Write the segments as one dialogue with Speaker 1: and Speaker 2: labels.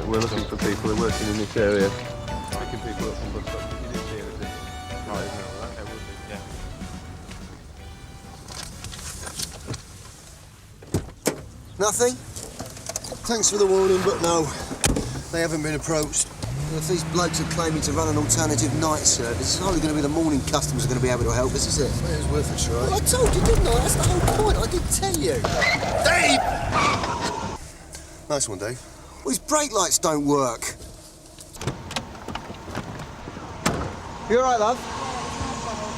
Speaker 1: we're looking for people who are working in this area. Picking people up from bus stops. If you did see anything. Right, no, okay, would be, yeah.
Speaker 2: Nothing? Thanks for the warning, but no. They haven't been approached. If these blokes are claiming to run an alternative night service, it's hardly going to be the morning customers are going to be able to help us, is it? It was worth a try. Well, I told you, didn't I? That's the whole point. I did tell you. Dave! Nice one, Dave. Well, his brake lights don't work. You all right, love?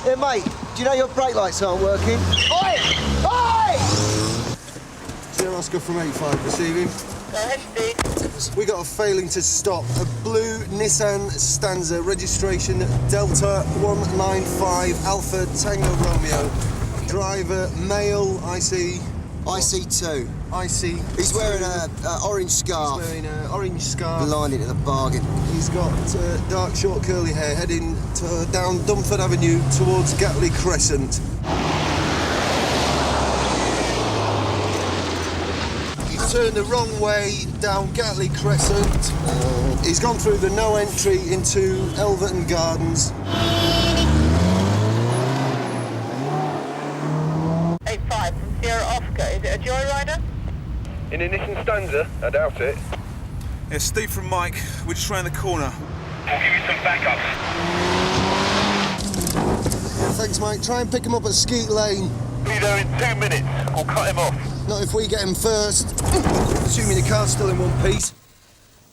Speaker 2: Yeah, mate, do you know your brake lights aren't working? Oi! Oi! Sierra Oscar from 85, receiving. We got a failing to stop. A blue Nissan Stanza, registration Delta 195 Alpha Tango Romeo. Driver, male, IC. IC2. IC. He's wearing a orange scarf. He's wearing an orange scarf. Blinded at the bargain. He's got dark, short, curly hair, heading down Dumford Avenue towards Gatley Crescent. Turned the wrong way down Gatley Crescent. He's gone through the no entry into Elverton Gardens.
Speaker 3: 85 from Sierra Oscar. Is it a joyrider?
Speaker 1: In a Nissan Stanza? I doubt it.
Speaker 4: Yeah, Steve from Mike. We're just round the corner.
Speaker 5: I'll give you some backups.
Speaker 2: Thanks, mate. Try and pick him up at Skeet Lane.
Speaker 5: Be there in 2 minutes. I'll cut him off.
Speaker 2: Not if we get him first. Assuming the car's still in one piece.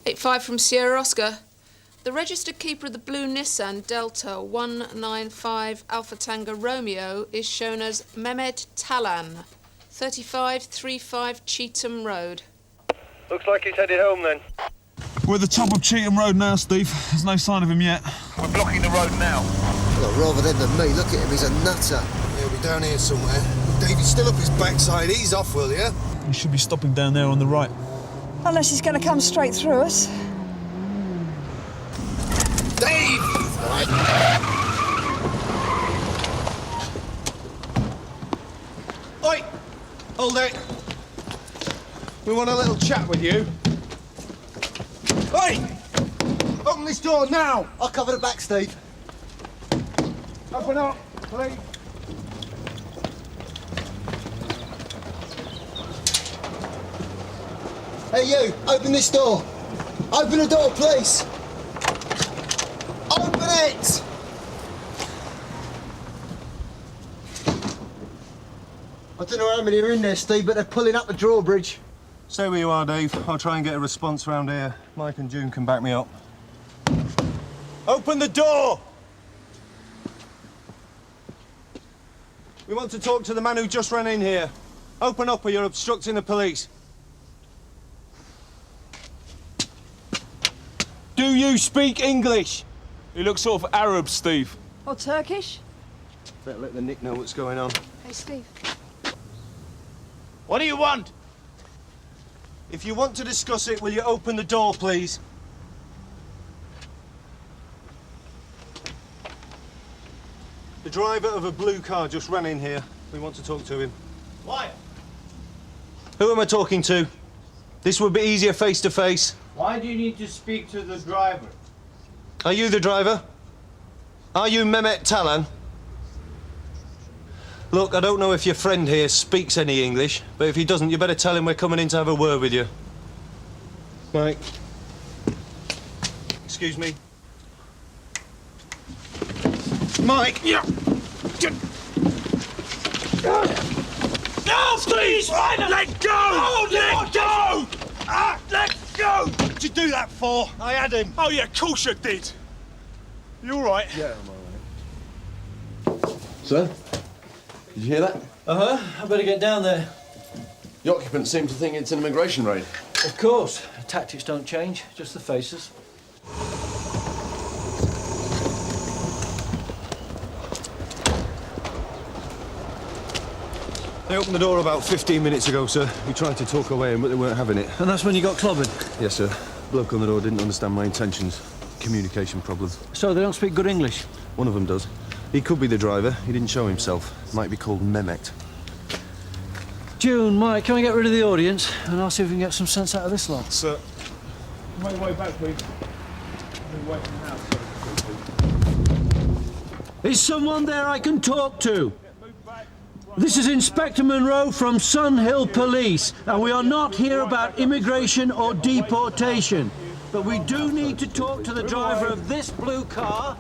Speaker 6: 85 from Sierra Oscar. The registered keeper of the blue Nissan Delta 195 Alpha Tango Romeo is shown as Mehmet Talan, 3535 Cheetham Road.
Speaker 1: Looks like he's headed home then.
Speaker 4: We're at the top of Cheetham Road now, Steve. There's no sign of him yet.
Speaker 5: We're blocking the road now.
Speaker 2: Well, rather than me, look at him, he's a nutter. He'll be down here somewhere. David's still up his backside. Ease off, will you?
Speaker 4: He should be stopping down there on the right.
Speaker 7: Unless he's going to come straight through us.
Speaker 2: Dave! Oi! Hold it. We want a little chat with you. Oi! Open this door now! I'll cover the back, Steve. Open up, please. Hey, you! Open this door! Open the door, please! Open it! I don't know how many are in there, Steve, but they're pulling up the drawbridge.
Speaker 8: Stay where you are, Dave. I'll try and get a response round here. Mike and June can back me up. Open the door! We want to talk to the man who just ran in here. Open up or you're obstructing the police. Do you speak English?
Speaker 4: He looks sort of Arab, Steve.
Speaker 7: Or Turkish?
Speaker 8: Better let the Nick know what's going on.
Speaker 7: Hey, Steve.
Speaker 5: What do you want?
Speaker 8: If you want to discuss it, will you open the door, please? The driver of a blue car just ran in here. We want to talk to him.
Speaker 5: Why?
Speaker 8: Who am I talking to? This would be easier face to face.
Speaker 9: Why do you need to speak to the driver?
Speaker 8: Are you the driver? Are you Mehmet Talan? Look, I don't know if your friend here speaks any English, but if he doesn't, you better tell him we're coming in to have a word with you. Mike. Excuse me. Mike!
Speaker 5: Yeah. No, please! Let go! Oh, let go! Let go!
Speaker 8: What'd you do that for? I had him.
Speaker 4: Oh, yeah, of course you did. You all right?
Speaker 1: Yeah, I'm all right. Sir, did you hear that?
Speaker 9: Uh-huh. I better get down there.
Speaker 1: The occupants seem to think it's an immigration raid.
Speaker 9: Of course. Tactics don't change, just the faces.
Speaker 8: They opened the door about 15 minutes ago, sir. We tried to talk away, but they weren't having it.
Speaker 9: And that's when you got clobbered?
Speaker 8: Yes, sir. Bloke on the door didn't understand my intentions. Communication problem.
Speaker 9: So they don't speak good English?
Speaker 8: One of them does. He could be the driver. He didn't show himself. Might be called Mehmet.
Speaker 9: June, Mike, can we get rid of the audience? And I'll see if we can get some sense out of this lot.
Speaker 4: Sir. Make your way back, please. Move away from the house.
Speaker 5: Is someone there I can talk to? This is Inspector Monroe from Sun Hill Police, and we are not here about immigration or deportation. But we do need to talk to the driver of this blue car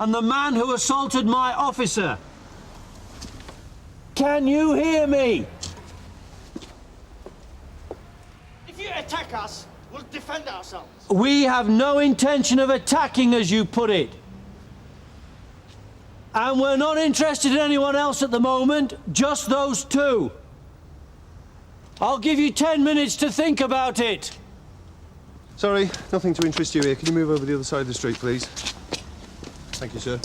Speaker 5: and the man who assaulted my officer. Can you hear me?
Speaker 10: If you attack us, we'll defend ourselves.
Speaker 5: We have no intention of attacking, as you put it. And we're not interested in anyone else at the moment, just those two. I'll give you 10 minutes to think about it.
Speaker 1: Sorry, nothing to interest you here. Can you move over the other side of the street, please? Thank you, sir.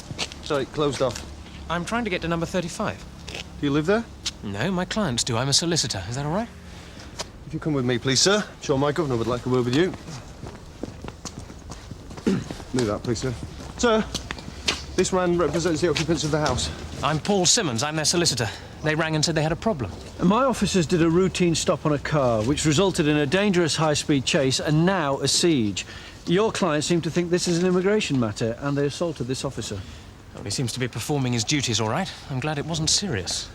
Speaker 1: Sorry, closed off.
Speaker 11: I'm trying to get to number 35.
Speaker 1: Do you live there?
Speaker 11: No, my clients do. I'm a solicitor. Is that all right?
Speaker 1: If you come with me, please, sir. I'm sure my governor would like a word with you. Move out, please, sir. Sir, this man represents the occupants of the house.
Speaker 11: I'm Paul Simmons. I'm their solicitor. They rang and said they had a problem.
Speaker 5: My officers did a routine stop on a car, which resulted in a dangerous high-speed chase and now a siege. Your clients seem to think this is an immigration matter, and they assaulted this officer.
Speaker 11: Well, he seems to be performing his duties all right. I'm glad it wasn't serious.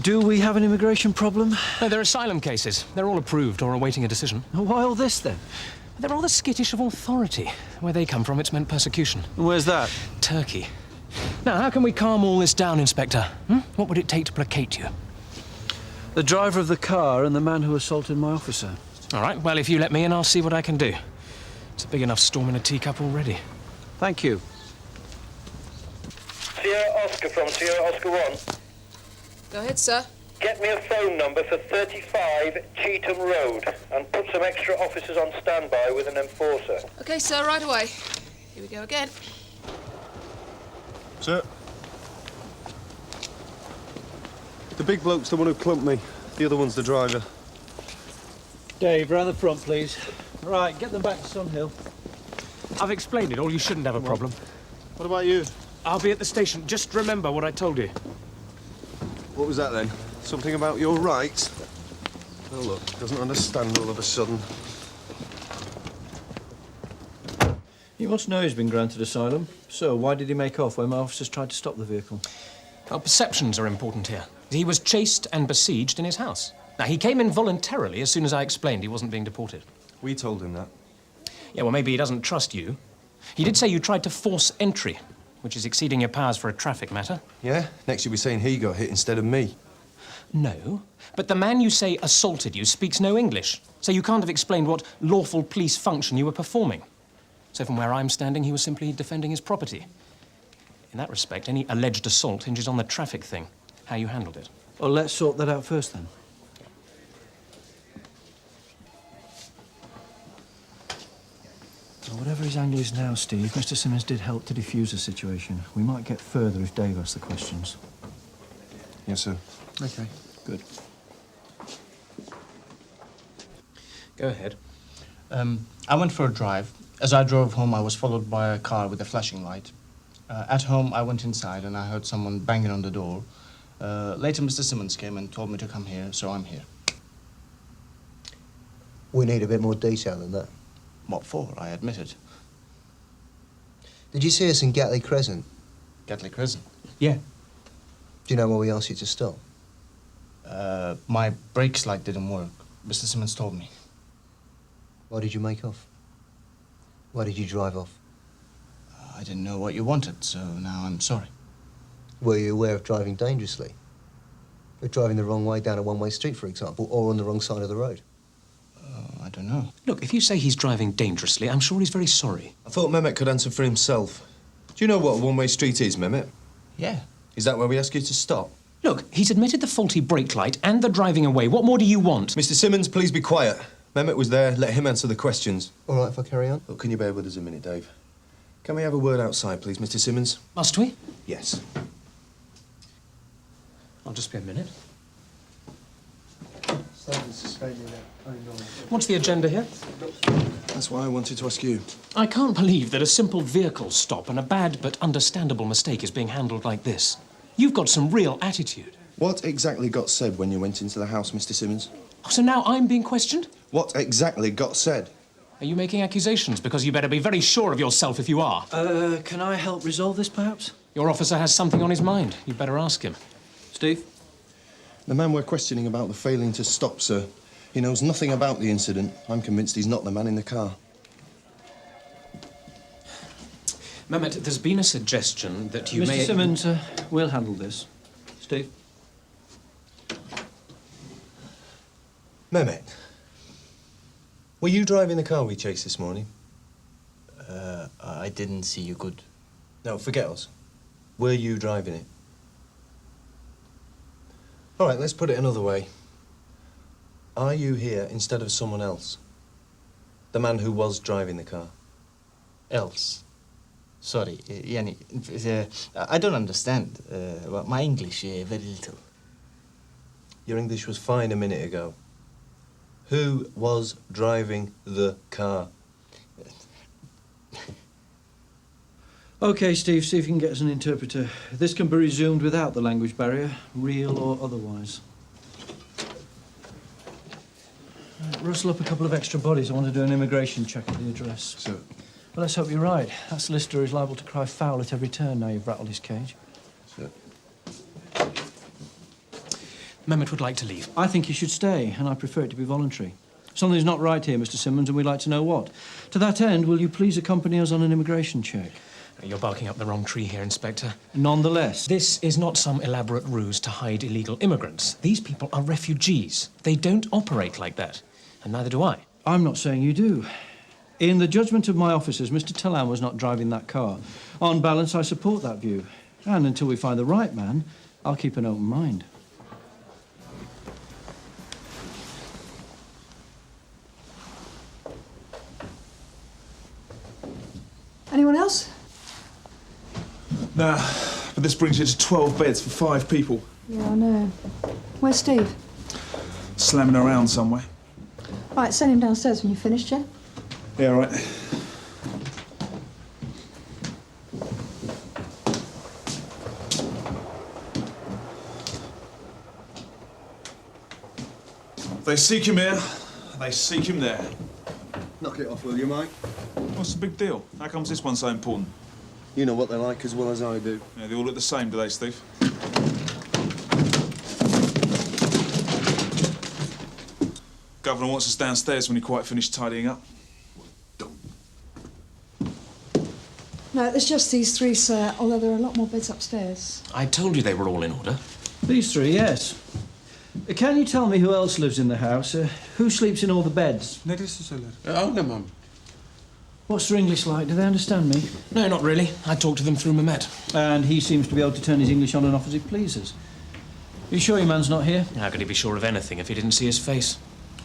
Speaker 5: Do we have an immigration problem?
Speaker 11: No, they're asylum cases. They're all approved or awaiting a decision.
Speaker 5: Why all this, then?
Speaker 11: They're rather skittish of authority. Where they come from, it's meant persecution.
Speaker 5: Where's that?
Speaker 11: Turkey. Now, how can we calm all this down, Inspector? What would it take to placate you?
Speaker 5: The driver of the car and the man who assaulted my officer.
Speaker 11: All right, well, if you let me in, I'll see what I can do. It's a big enough storm in a teacup already.
Speaker 5: Thank you.
Speaker 12: Sierra Oscar from Sierra Oscar 1.
Speaker 6: Go ahead, sir.
Speaker 12: Get me a phone number for 35 Cheetham Road and put some extra officers on standby with an enforcer.
Speaker 6: OK, sir, right away. Here we go again.
Speaker 1: Sir. The big bloke's the one who clumped me. The other one's the driver.
Speaker 5: Dave, round the front, please. Right, get them back to Sun Hill.
Speaker 11: I've explained it all. You shouldn't have a problem.
Speaker 1: What about you?
Speaker 11: I'll be at the station. Just remember what I told you.
Speaker 1: What was that then? Something about your rights? Oh, look, doesn't understand all of a sudden.
Speaker 5: He must know he's been granted asylum. So why did he make off when my officers tried to stop the vehicle?
Speaker 11: Well, perceptions are important here. He was chased and besieged in his house. Now, he came in voluntarily as soon as I explained he wasn't being deported.
Speaker 1: We told him that.
Speaker 11: Yeah, well, maybe he doesn't trust you. He did say you tried to force entry, which is exceeding your powers for a traffic matter.
Speaker 1: Yeah? Next you'll be saying he got hit instead of me.
Speaker 11: No, but the man you say assaulted you speaks no English, so you can't have explained what lawful police function you were performing. So from where I'm standing, he was simply defending his property. In that respect, any alleged assault hinges on the traffic thing, how you handled it.
Speaker 5: Well, let's sort that out first, then. Well, whatever his angle is now, Steve, Mr. Simmons did help to defuse the situation. We might get further if Dave asks the questions.
Speaker 1: Yes, sir.
Speaker 5: OK. Good.
Speaker 11: Go ahead.
Speaker 10: I went for a drive. As I drove home, I was followed by a car with a flashing light. At home, I went inside and I heard someone banging on the door. Later, Mr. Simmons came and told me to come here, so I'm here.
Speaker 2: We need a bit more detail than that.
Speaker 10: What for? I admit it.
Speaker 2: Did you see us in Gatley Crescent?
Speaker 10: Gatley Crescent?
Speaker 2: Yeah. Do you know why we asked you to stop?
Speaker 10: My brakes light didn't work. Mr. Simmons told me.
Speaker 2: Why did you make off? Why did you drive off?
Speaker 10: I didn't know what you wanted, so now I'm sorry.
Speaker 2: Were you aware of driving dangerously? Of driving the wrong way down a one-way street, for example, or on the wrong side of the road?
Speaker 10: I don't know.
Speaker 11: Look, if you say he's driving dangerously, I'm sure he's very sorry.
Speaker 1: I thought Mehmet could answer for himself. Do you know what a one-way street is, Mehmet?
Speaker 10: Yeah.
Speaker 1: Is that where we ask you to stop?
Speaker 11: Look, he's admitted the faulty brake light and the driving away. What more do you want?
Speaker 1: Mr. Simmons, please be quiet. Mehmet was there. Let him answer the questions.
Speaker 2: All right, if I carry on?
Speaker 1: Look, can you bear with us a minute, Dave? Can we have a word outside, please, Mr. Simmons?
Speaker 11: Must we?
Speaker 1: Yes.
Speaker 11: I'll just be a minute. What's the agenda here?
Speaker 1: That's why I wanted to ask you.
Speaker 11: I can't believe that a simple vehicle stop and a bad but understandable mistake is being handled like this. You've got some real attitude.
Speaker 1: What exactly got said when you went into the house, Mr. Simmons?
Speaker 11: Oh, so now I'm being questioned?
Speaker 1: What exactly got said?
Speaker 11: Are you making accusations? Because you better be very sure of yourself if you are.
Speaker 9: Can I help resolve this, perhaps?
Speaker 11: Your officer has something on his mind. You'd better ask him.
Speaker 9: Steve?
Speaker 1: The man we're questioning about the failing to stop, sir. He knows nothing about the incident. I'm convinced he's not the man in the car.
Speaker 11: Mehmet, there's been a suggestion that you may...
Speaker 9: Mr. Simmons, we'll handle this. Steve?
Speaker 8: Mehmet, were you driving the car we chased this morning?
Speaker 10: I didn't see you good.
Speaker 8: No, forget us. Were you driving it? All right, let's put it another way. Are you here instead of someone else? The man who was driving the car?
Speaker 10: Else? Sorry, Yani, I don't understand. My English, very little.
Speaker 8: Your English was fine a minute ago. Who was driving the car?
Speaker 9: OK, Steve, see if you can get us an interpreter. This can be resumed without the language barrier, real or otherwise. Right, rustle up a couple of extra bodies. I want to do an immigration check at the address.
Speaker 1: Sir.
Speaker 9: Well, let's hope you're right. That solicitor is liable to cry foul at every turn now you've rattled his cage.
Speaker 1: Sir.
Speaker 11: Mehmet would like to leave.
Speaker 9: I think he should stay, and I prefer it to be voluntary. Something's not right here, Mr. Simmons, and we'd like to know what. To that end, will you please accompany us on an immigration check?
Speaker 11: You're barking up the wrong tree here, Inspector.
Speaker 9: Nonetheless.
Speaker 11: This is not some elaborate ruse to hide illegal immigrants. These people are refugees. They don't operate like that, and neither do I.
Speaker 9: I'm not saying you do. In the judgment of my officers, Mr. Tallan was not driving that car. On balance, I support that view. And until we find the right man, I'll keep an open mind.
Speaker 7: Anyone else?
Speaker 4: Nah, but this brings you to 12 beds for 5 people.
Speaker 7: Yeah, I know. Where's Steve?
Speaker 4: Slamming around somewhere.
Speaker 7: Right, send him downstairs when you've finished, yeah?
Speaker 4: Yeah, all right. They seek him here, they seek him there.
Speaker 1: Knock it off, will you, Mike?
Speaker 4: What's the big deal? How comes this one so important?
Speaker 1: You know what they're like as well as I do.
Speaker 4: Yeah, they all look the same, do they, Steve? Governor wants us downstairs when he quite finished tidying up.
Speaker 7: No, there's just these 3, sir, although there are a lot more beds upstairs.
Speaker 11: I told you they were all in order.
Speaker 9: These 3, yes. Can you tell me who else lives in the house? Who sleeps in all the beds?
Speaker 13: Mum.
Speaker 9: What's their English like? Do they understand me?
Speaker 11: No, not really. I talked to them through Mehmet.
Speaker 9: And he seems to be able to turn his English on and off as he pleases. Are you sure your man's not here?
Speaker 11: How could he be sure of anything if he didn't see his face?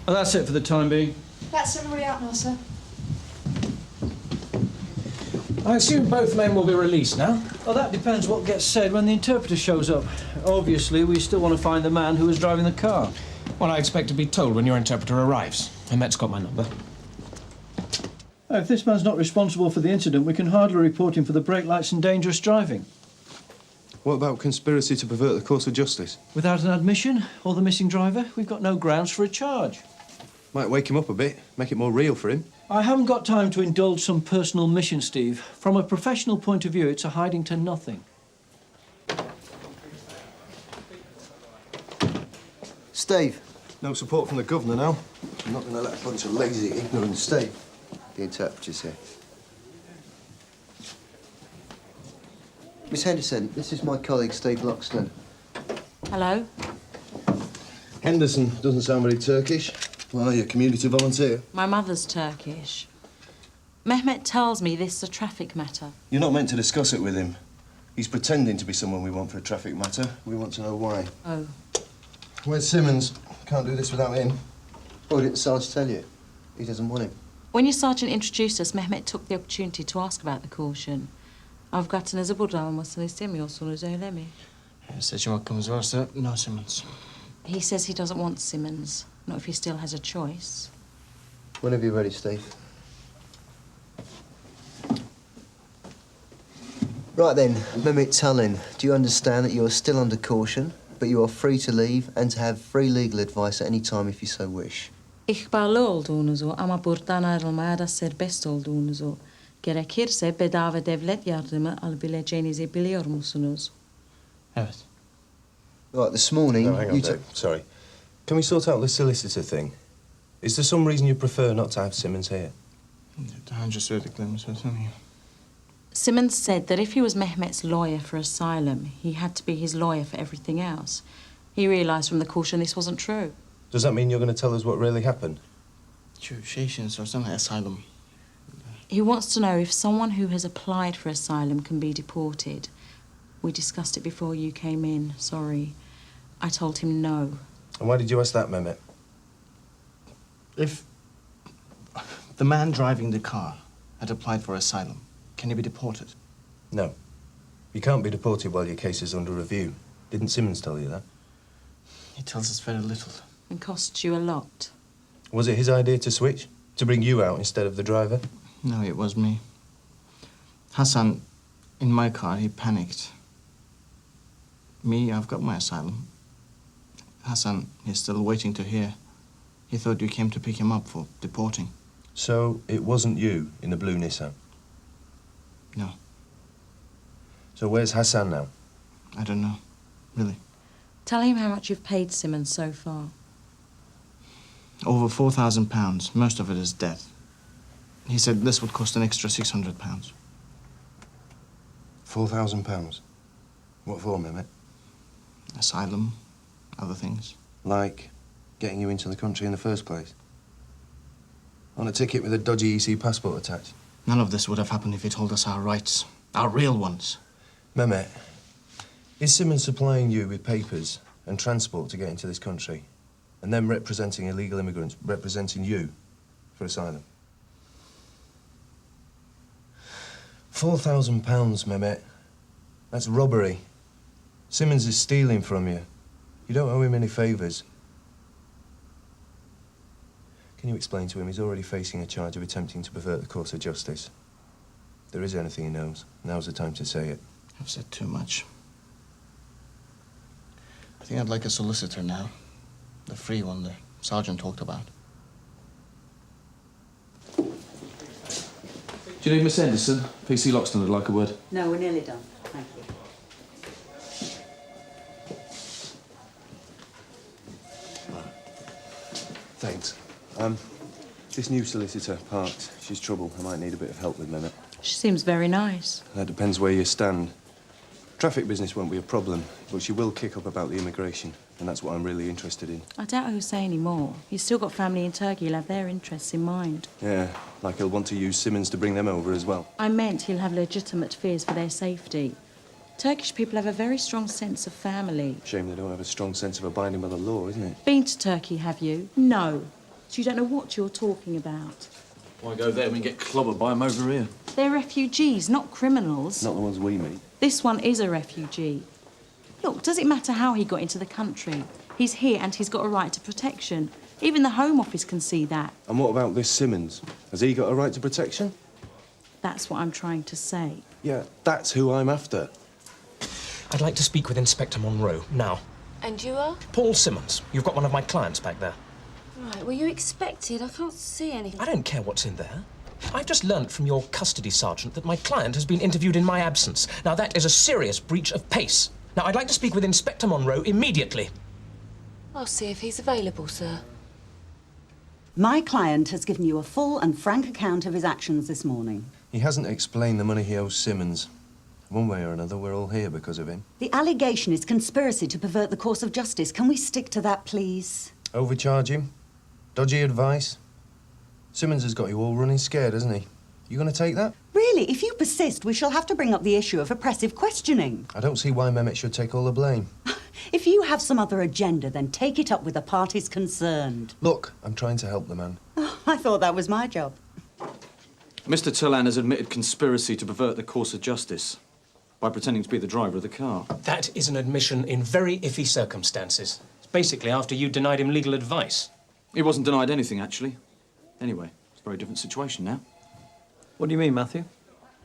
Speaker 9: Well, that's it for the time being.
Speaker 7: That's everybody out now, sir.
Speaker 11: I assume both men will be released now.
Speaker 9: Well, that depends what gets said when the interpreter shows up. Obviously, we still want to find the man who was driving the car.
Speaker 11: Well, I expect to be told when your interpreter arrives. Mehmet's got my number.
Speaker 9: If this man's not responsible for the incident, we can hardly report him for the brake lights and dangerous driving.
Speaker 1: What about conspiracy to pervert the course of justice?
Speaker 9: Without an admission or the missing driver, we've got no grounds for a charge.
Speaker 1: Might wake him up a bit, make it more real for him.
Speaker 9: I haven't got time to indulge some personal mission, Steve. From a professional point of view, it's a hiding to nothing.
Speaker 2: Steve.
Speaker 1: No support from the governor now.
Speaker 2: I'm not going to let a bunch of lazy, ignorant Steve. The interpreter's here. Miss Henderson, this is my colleague, Steve Loxton.
Speaker 3: Hello?
Speaker 1: Henderson doesn't sound very Turkish. Well, you're a community volunteer.
Speaker 3: My mother's Turkish. Mehmet tells me this is a traffic matter.
Speaker 1: You're not meant to discuss it with him. He's pretending to be someone we want for a traffic matter. We want to know why.
Speaker 3: Oh.
Speaker 1: Where's Simmons? Can't do this without him.
Speaker 2: Why didn't Sarge tell you? He doesn't want him.
Speaker 3: When your sergeant introduced us, Mehmet took the opportunity to ask about the caution. Avukatınızı burada almasını istemiyorsunuz, öyle mi?
Speaker 10: Seçim hakkımız varsa no Simmons.
Speaker 3: He says he doesn't want Simmons, not if he still has a choice.
Speaker 2: Whenever you're ready, Steve. Right then, Mehmet Tallan, do you understand that you are still under caution, but you are free to leave and to have free legal advice at any time if you so wish?
Speaker 3: İhbarlı olduğunuzu ama buradan ayrılmaya da serbest olduğunuzu, gerekirse bedava devlet yardımı alabileceğinizi biliyor musunuz?
Speaker 10: Evet.
Speaker 2: Right, this morning...
Speaker 1: No, hang on,
Speaker 2: you
Speaker 1: Dave. Sorry. Can we sort out the solicitor thing? Is there some reason you prefer not to have Simmons here?
Speaker 10: Daha önce söylediklerimi söylesene.
Speaker 3: Simmons said that if he was Mehmet's lawyer for asylum, he had to be his lawyer for everything else. He realised from the caution this wasn't true.
Speaker 1: Does that mean you're going to tell us what really happened?
Speaker 10: Şu sorsana asylum.
Speaker 3: He wants to know if someone who has applied for asylum can be deported. We discussed it before you came in, sorry. I told him no.
Speaker 1: And why did you ask that, Mehmet?
Speaker 10: If the man driving the car had applied for asylum, can he be deported?
Speaker 1: No. You can't be deported while your case is under review. Didn't Simmons tell you that?
Speaker 10: He tells us very little.
Speaker 3: And costs you a lot.
Speaker 1: Was it his idea to switch? To bring you out instead of the driver?
Speaker 10: No, it was me. Hassan, in my car, he panicked. Me, I've got my asylum. Hassan, he's still waiting to hear. He thought you came to pick him up for deporting.
Speaker 1: So it wasn't you in the blue Nissan?
Speaker 10: No.
Speaker 1: So where's Hassan now?
Speaker 10: I don't know, really.
Speaker 3: Tell him how much you've paid Simmons so far.
Speaker 10: Over £4,000. Most of it is debt. He said this would cost an extra £600.
Speaker 1: £4,000? What for, Mehmet?
Speaker 10: Asylum, other things.
Speaker 1: Like getting you into the country in the first place? On a ticket with a dodgy EC passport attached?
Speaker 10: None of this would have happened if he told us our rights. Our real ones.
Speaker 1: Mehmet, is Simmons supplying you with papers and transport to get into this country, and then representing illegal immigrants, representing you for asylum? £4,000, Mehmet. That's robbery. Simmons is stealing from you. You don't owe him any favours. Can you explain to him he's already facing a charge of attempting to pervert the course of justice? If there is anything he knows, now's the time to say it.
Speaker 10: I've said too much. I think I'd like a solicitor now. The free one the sergeant talked about.
Speaker 9: Do you need Miss Anderson? PC Loxton would like a word.
Speaker 13: No, we're nearly done. Thank you.
Speaker 1: Thanks. This new solicitor, Parks, she's trouble. I might need a bit of help with Mehmet.
Speaker 3: She seems very nice.
Speaker 1: That depends where you stand. Traffic business won't be a problem, but she will kick up about the immigration, and that's what I'm really interested in.
Speaker 3: I doubt he'll say any more. He's still got family in Turkey. He'll have their interests in mind.
Speaker 1: Yeah, like he'll want to use Simmons to bring them over as well.
Speaker 3: I meant he'll have legitimate fears for their safety. Turkish people have a very strong sense of family.
Speaker 1: Shame they don't have a strong sense of abiding by the law, isn't it?
Speaker 3: Been to Turkey, have you? No. So you don't know what you're talking about.
Speaker 9: Why go there when you get clobbered by them over here?
Speaker 3: They're refugees, not criminals.
Speaker 1: Not the ones we meet.
Speaker 3: This one is a refugee. Look, does it matter how he got into the country? He's here and he's got a right to protection. Even the Home Office can see that.
Speaker 1: And what about this Simmons? Has he got a right to protection?
Speaker 3: That's what I'm trying to say.
Speaker 1: Yeah, that's who I'm after.
Speaker 11: I'd like to speak with Inspector Monroe, now.
Speaker 14: And you are?
Speaker 11: Paul Simmons. You've got one of my clients back there.
Speaker 14: Right, were you expected? I can't see anything.
Speaker 11: I don't care what's in there. I've just learnt from your custody sergeant that my client has been interviewed in my absence. Now, that is a serious breach of pace. Now, I'd like to speak with Inspector Monroe immediately.
Speaker 14: I'll see if he's available, sir.
Speaker 13: My client has given you a full and frank account of his actions this morning.
Speaker 1: He hasn't explained the money he owes Simmons. One way or another, we're all here because of him.
Speaker 13: The allegation is conspiracy to pervert the course of justice. Can we stick to that, please?
Speaker 1: Overcharge him? Dodgy advice? Simmons has got you all running scared, hasn't he? You going to take that?
Speaker 13: Really, if you persist, we shall have to bring up the issue of oppressive questioning.
Speaker 1: I don't see why Mehmet should take all the blame.
Speaker 13: If you have some other agenda, then take it up with the parties concerned.
Speaker 1: Look, I'm trying to help the man.
Speaker 13: Oh, I thought that was my job.
Speaker 9: Mr. Tillan has admitted conspiracy to pervert the course of justice by pretending to be the driver of the car.
Speaker 11: That is an admission in very iffy circumstances. It's basically after you denied him legal advice.
Speaker 9: He wasn't denied anything, actually. Anyway, it's a very different situation now.
Speaker 15: What do you mean, Matthew?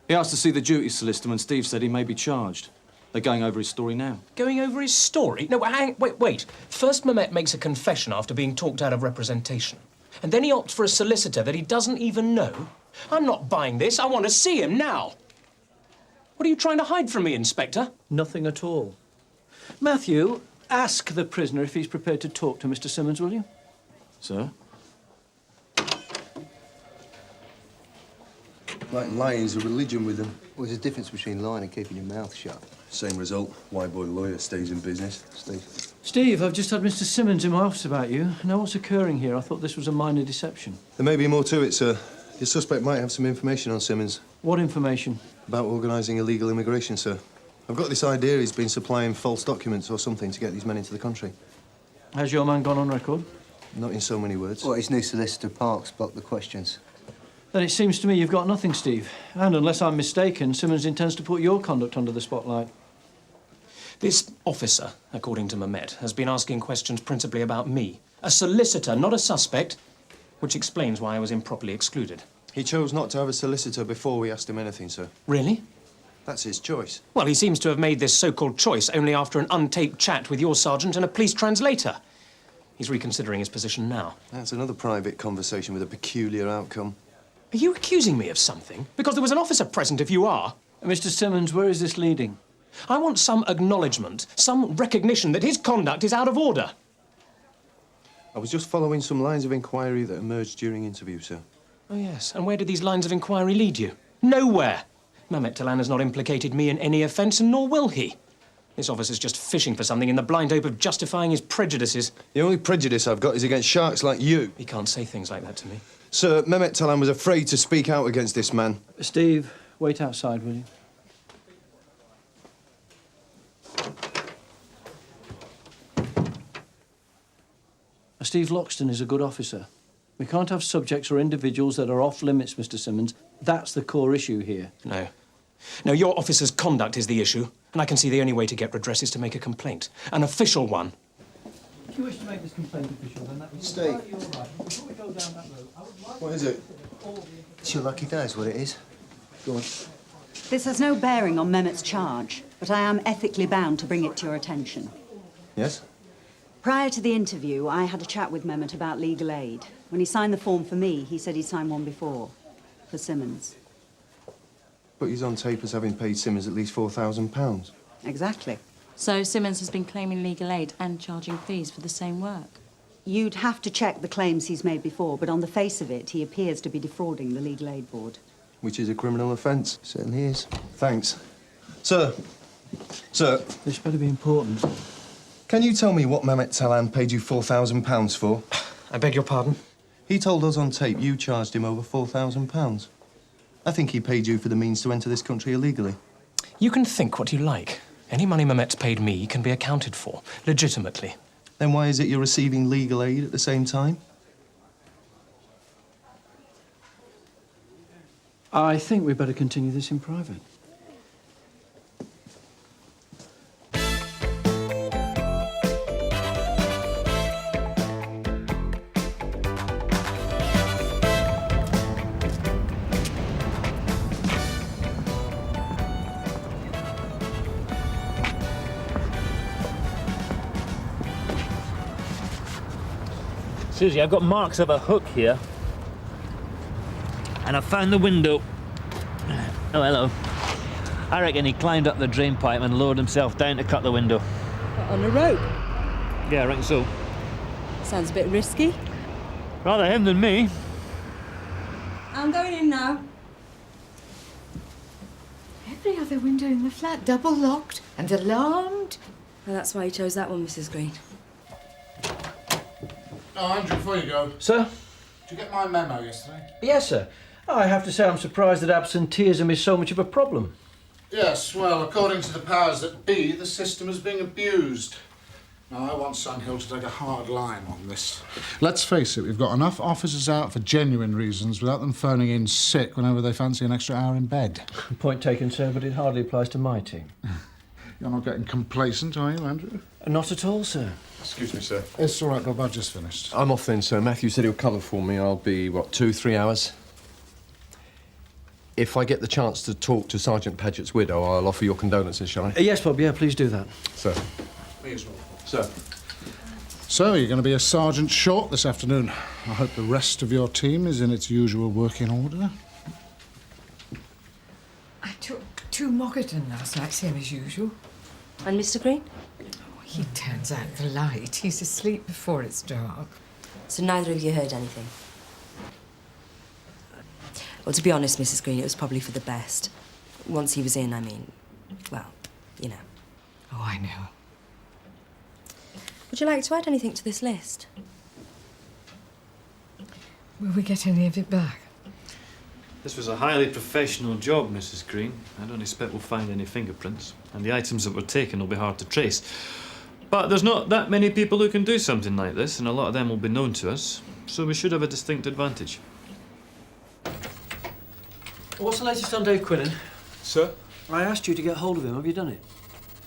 Speaker 9: He asked to see the duty solicitor when Steve said he may be charged. They're going over his story now.
Speaker 11: Going over his story? No, wait. First, Mehmet makes a confession after being talked out of representation. And then he opts for a solicitor that he doesn't even know. I'm not buying this. I want to see him now. What are you trying to hide from me, Inspector?
Speaker 9: Nothing at all. Matthew, ask the prisoner if he's prepared to talk to Mr. Simmons, will you?
Speaker 1: Sir? Like lying's a religion with them.
Speaker 2: Well, there's a difference between lying and keeping your mouth shut.
Speaker 1: Same result. White boy lawyer stays in business.
Speaker 9: Steve, I've just had Mr. Simmons in my office about you. Now what's occurring here? I thought this was a minor deception.
Speaker 1: There may be more to it, sir. Your suspect might have some information on Simmons.
Speaker 9: What information?
Speaker 1: About organising illegal immigration, sir. I've got this idea he's been supplying false documents or something to get these men into the country.
Speaker 9: Has your man gone on record?
Speaker 1: Not in so many words.
Speaker 2: Well, his new solicitor, Parks, blocked the questions.
Speaker 9: Then it seems to me you've got nothing, Steve. And unless I'm mistaken, Simmons intends to put your conduct under the spotlight.
Speaker 11: This officer, according to Mehmet, has been asking questions principally about me. A solicitor, not a suspect, which explains why I was improperly excluded.
Speaker 1: He chose not to have a solicitor before we asked him anything, sir.
Speaker 11: Really?
Speaker 1: That's his choice.
Speaker 11: Well, he seems to have made this so-called choice only after an untaped chat with your sergeant and a police translator. He's reconsidering his position now.
Speaker 1: That's another private conversation with a peculiar outcome.
Speaker 11: Are you accusing me of something? Because there was an officer present, if you are.
Speaker 9: Mr. Simmons, where is this leading?
Speaker 11: I want some acknowledgement, some recognition that his conduct is out of order.
Speaker 1: I was just following some lines of inquiry that emerged during interview, sir.
Speaker 11: Oh, yes. And where did these lines of inquiry lead you? Nowhere. Mehmet Talan has not implicated me in any offence, and nor will he. This officer's just fishing for something in the blind hope of justifying his prejudices.
Speaker 1: The only prejudice I've got is against sharks like you.
Speaker 11: He can't say things like that to me.
Speaker 1: Sir, Mehmet Talan was afraid to speak out against this man.
Speaker 9: Steve, wait outside, will you? Steve Loxton is a good officer. We can't have subjects or individuals that are off limits, Mr. Simmons. That's the core issue here.
Speaker 11: No. No, your officer's conduct is the issue, and I can see the only way to get redress is to make a complaint. An official one.
Speaker 9: If you wish to make this complaint official, then that means...
Speaker 2: Steve.
Speaker 9: Before we go down that road, I would like...
Speaker 1: What is it?
Speaker 2: It's your lucky day, is what it is. Go on.
Speaker 13: This has no bearing on Mehmet's charge, but I am ethically bound to bring it to your attention.
Speaker 1: Yes?
Speaker 13: Prior to the interview, I had a chat with Mehmet about legal aid. When he signed the form for me, he said he'd signed one before, for Simmons.
Speaker 1: But he's on tape as having paid Simmons at least £4,000.
Speaker 13: Exactly.
Speaker 3: So Simmons has been claiming legal aid and charging fees for the same work?
Speaker 13: You'd have to check the claims he's made before, but on the face of it, he appears to be defrauding the Legal Aid Board.
Speaker 1: Which is a criminal offence.
Speaker 2: Certainly is.
Speaker 1: Thanks. Sir. Sir.
Speaker 9: This better be important.
Speaker 1: Can you tell me what Mehmet Talan paid you £4,000 for?
Speaker 11: I beg your pardon?
Speaker 1: He told us on tape you charged him over £4,000. I think he paid you for the means to enter this country illegally.
Speaker 11: You can think what you like. Any money Mehmet's paid me can be accounted for, legitimately.
Speaker 1: Then why is it you're receiving legal aid at the same time?
Speaker 9: I think we better continue this in private.
Speaker 16: Suzi, I've got marks of a hook here. And I found the window. Oh, hello. I reckon he climbed up the drain pipe and lowered himself down to cut the window.
Speaker 17: On a rope?
Speaker 16: Yeah, I reckon so.
Speaker 17: Sounds a bit risky.
Speaker 16: Rather him than me.
Speaker 17: I'm going in now. Every other window in the flat double locked and alarmed. Well, that's why you chose that one, Mrs. Green.
Speaker 18: Oh, Andrew, before you go.
Speaker 9: Sir?
Speaker 18: Did you get my memo yesterday?
Speaker 9: Yes, sir. I have to say I'm surprised that absenteeism is so much of a problem.
Speaker 18: Yes, well, according to the powers that be, the system is being abused. Now, I want Sunhill to take a hard line on this. Let's face it, we've got enough officers out for genuine reasons without them phoning in sick whenever they fancy an extra hour in bed.
Speaker 9: Point taken, sir, but it hardly applies to my team.
Speaker 18: You're not getting complacent, are you, Andrew?
Speaker 9: Not at all, sir.
Speaker 8: Excuse me, sir.
Speaker 18: It's all right, Bob, I've just finished.
Speaker 8: I'm off then, sir. Matthew said he'll cover for me. I'll be, what, 2-3 hours? If I get the chance to talk to Sergeant Paget's widow, I'll offer your condolences, shall I?
Speaker 9: Yes, Bob, yeah, please do that.
Speaker 8: Sir.
Speaker 18: Me as well.
Speaker 8: Sir.
Speaker 18: So, you're going to be a sergeant short this afternoon. I hope the rest of your team is in its usual working order.
Speaker 17: I took 2 Mockatan last night, same as usual.
Speaker 14: And Mr. Green?
Speaker 17: Oh, he turns out the light. He's asleep before it's dark.
Speaker 14: So neither of you heard anything? Well, to be honest, Mrs. Green, it was probably for the best. Once he was in, I mean, well, you know.
Speaker 17: Oh, I know.
Speaker 14: Would you like to add anything to this list?
Speaker 17: Will we get any of it back?
Speaker 19: This was a highly professional job, Mrs. Green. I don't expect we'll find any fingerprints, and the items that were taken will be hard to trace. But there's not that many people who can do something like this, and a lot of them will be known to us, so we should have a distinct advantage.
Speaker 9: What's the latest on Dave Quinlan?
Speaker 4: Sir?
Speaker 9: I asked you to get hold of him. Have you done it?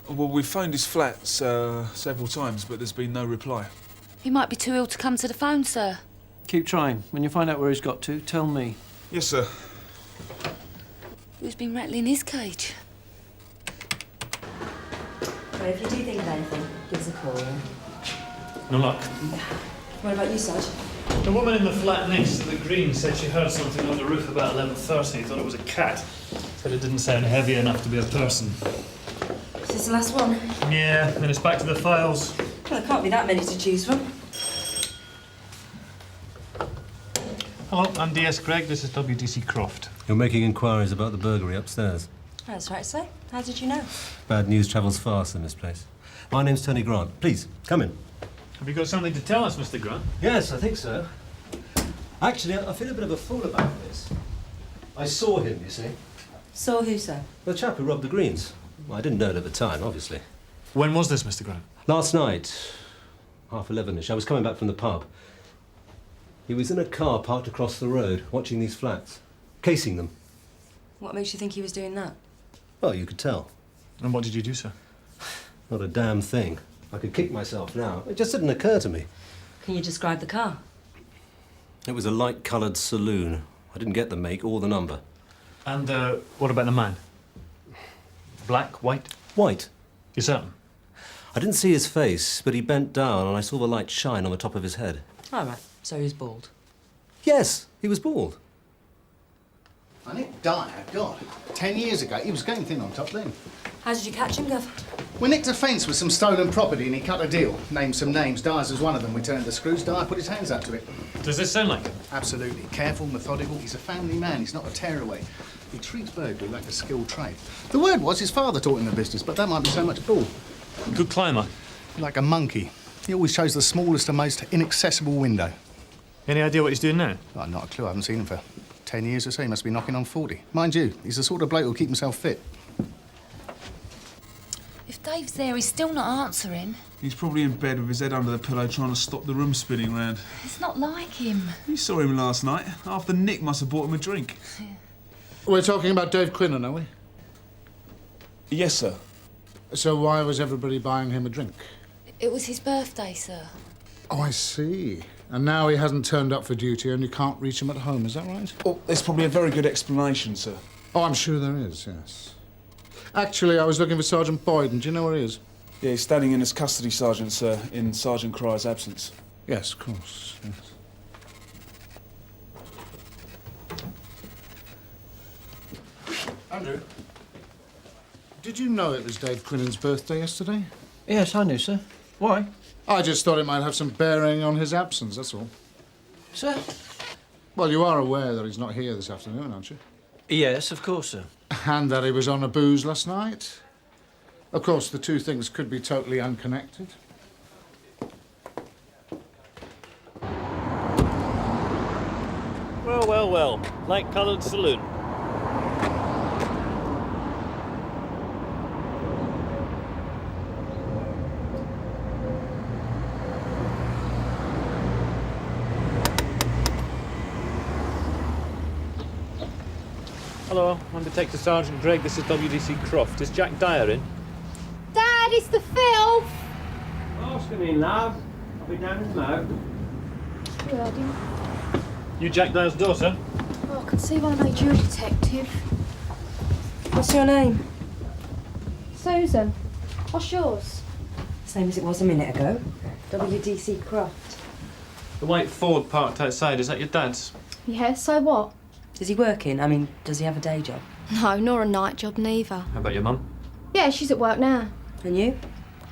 Speaker 4: Well, we've phoned his flats several times, but there's been no reply.
Speaker 14: He might be too ill to come to the phone, sir.
Speaker 9: Keep trying. When you find out where he's got to, tell me.
Speaker 4: Yes, sir.
Speaker 14: Who's been rattling his cage? Well, if you do think of anything, give us a call, yeah?
Speaker 19: No luck.
Speaker 14: What about you, Sarge?
Speaker 19: The woman in the flat next to the Green said she heard something on the roof about 11:30. Thought it was a cat. Said it didn't sound heavy enough to be a person.
Speaker 14: Is this the last one?
Speaker 19: Yeah, then it's back to the files.
Speaker 14: Well, there can't be that many to choose from.
Speaker 19: Hello, I'm DS Gregg. This is WDC Croft.
Speaker 20: You're making inquiries about the burglary upstairs.
Speaker 14: That's right, sir. How did you know?
Speaker 20: Bad news travels fast in this place. My name's Tony Grant. Please, come in.
Speaker 19: Have you got something to tell us, Mr. Grant?
Speaker 20: Yes, I think so. Actually, I feel a bit of a fool about this. I saw him, you see.
Speaker 14: Saw who, sir?
Speaker 20: The chap who robbed the Greens. Well, I didn't know it at the time, obviously.
Speaker 19: When was this, Mr. Grant?
Speaker 20: Last night, 11:30ish. I was coming back from the pub. He was in a car parked across the road, watching these flats, casing them.
Speaker 14: What makes you think he was doing that?
Speaker 20: Well, you could tell.
Speaker 19: And what did you do, sir?
Speaker 20: Not a damn thing. I could kick myself now. It just didn't occur to me.
Speaker 14: Can you describe the car?
Speaker 20: It was a light-coloured saloon. I didn't get the make or the number.
Speaker 19: And what about the man? Black, white?
Speaker 20: White.
Speaker 19: You certain?
Speaker 20: I didn't see his face, but he bent down and I saw the light shine on the top of his head.
Speaker 14: All right, so he was bald.
Speaker 20: Yes, he was bald.
Speaker 18: And it died, God. 10 years ago, he was going thin on top then.
Speaker 14: How did you catch him, Gov?
Speaker 18: We nicked a fence with some stolen property and he cut a deal. Named some names. Dyer's was one of them. We turned the screws. Dyer put his hands up to it.
Speaker 19: Does this sound like him?
Speaker 18: Absolutely. Careful, methodical. He's a family man. He's not a tearaway. He treats burglary like a skilled trade. The word was his father taught him the business, but that might be so much bull.
Speaker 19: Good climber.
Speaker 18: Like a monkey. He always chose the smallest and most inaccessible window.
Speaker 19: Any idea what he's doing now?
Speaker 18: Oh, not a clue. I haven't seen him for 10 years or so. He must be knocking on 40. Mind you, he's the sort of bloke who'll keep himself fit.
Speaker 14: If Dave's there, he's still not answering.
Speaker 4: He's probably in bed with his head under the pillow trying to stop the room spinning round.
Speaker 14: It's not like him.
Speaker 4: You saw him last night. After Nick must have bought him a drink.
Speaker 18: We're talking about Dave Quinlan, are we?
Speaker 4: Yes, sir.
Speaker 18: So why was everybody buying him a drink?
Speaker 14: It was his birthday, sir.
Speaker 18: Oh, I see. And now he hasn't turned up for duty and you can't reach him at home, is that right?
Speaker 4: Oh, there's probably a very good explanation, sir.
Speaker 18: Oh, I'm sure there is, yes. Actually, I was looking for Sergeant Boyd, and do you know where he is?
Speaker 4: Yeah, he's standing in as custody sergeant, sir, in Sergeant Cryer's absence.
Speaker 18: Yes, of course, yes. Andrew, did you know it was Dave Quinlan's birthday yesterday?
Speaker 9: Yes, I knew, sir. Why?
Speaker 18: I just thought it might have some bearing on his absence, that's all.
Speaker 9: Sir?
Speaker 18: Well, you are aware that he's not here this afternoon, aren't you?
Speaker 9: Yes, of course, sir.
Speaker 18: And that he was on a booze last night. Of course, the two things could be totally unconnected.
Speaker 16: Well, well, well. Light-coloured saloon. Hello, I'm Detective Sergeant Gregg. This is WDC Croft. Is Jack Dyer in?
Speaker 17: Dad, it's the filth!
Speaker 9: Ask him in, love. I'll be down in the mouth.
Speaker 17: You heard him.
Speaker 19: You Jack Dyer's daughter?
Speaker 17: Oh, I can see why I made you a detective.
Speaker 14: What's your name?
Speaker 17: Susan. What's yours?
Speaker 14: Same as it was a minute ago. WDC Croft.
Speaker 19: The white Ford parked outside, is that your dad's?
Speaker 21: Yeah, so what?
Speaker 14: Is he working? I mean, does he have a day job?
Speaker 21: No, nor a night job neither.
Speaker 19: How about your mum?
Speaker 21: Yeah, she's at work now.
Speaker 14: And you?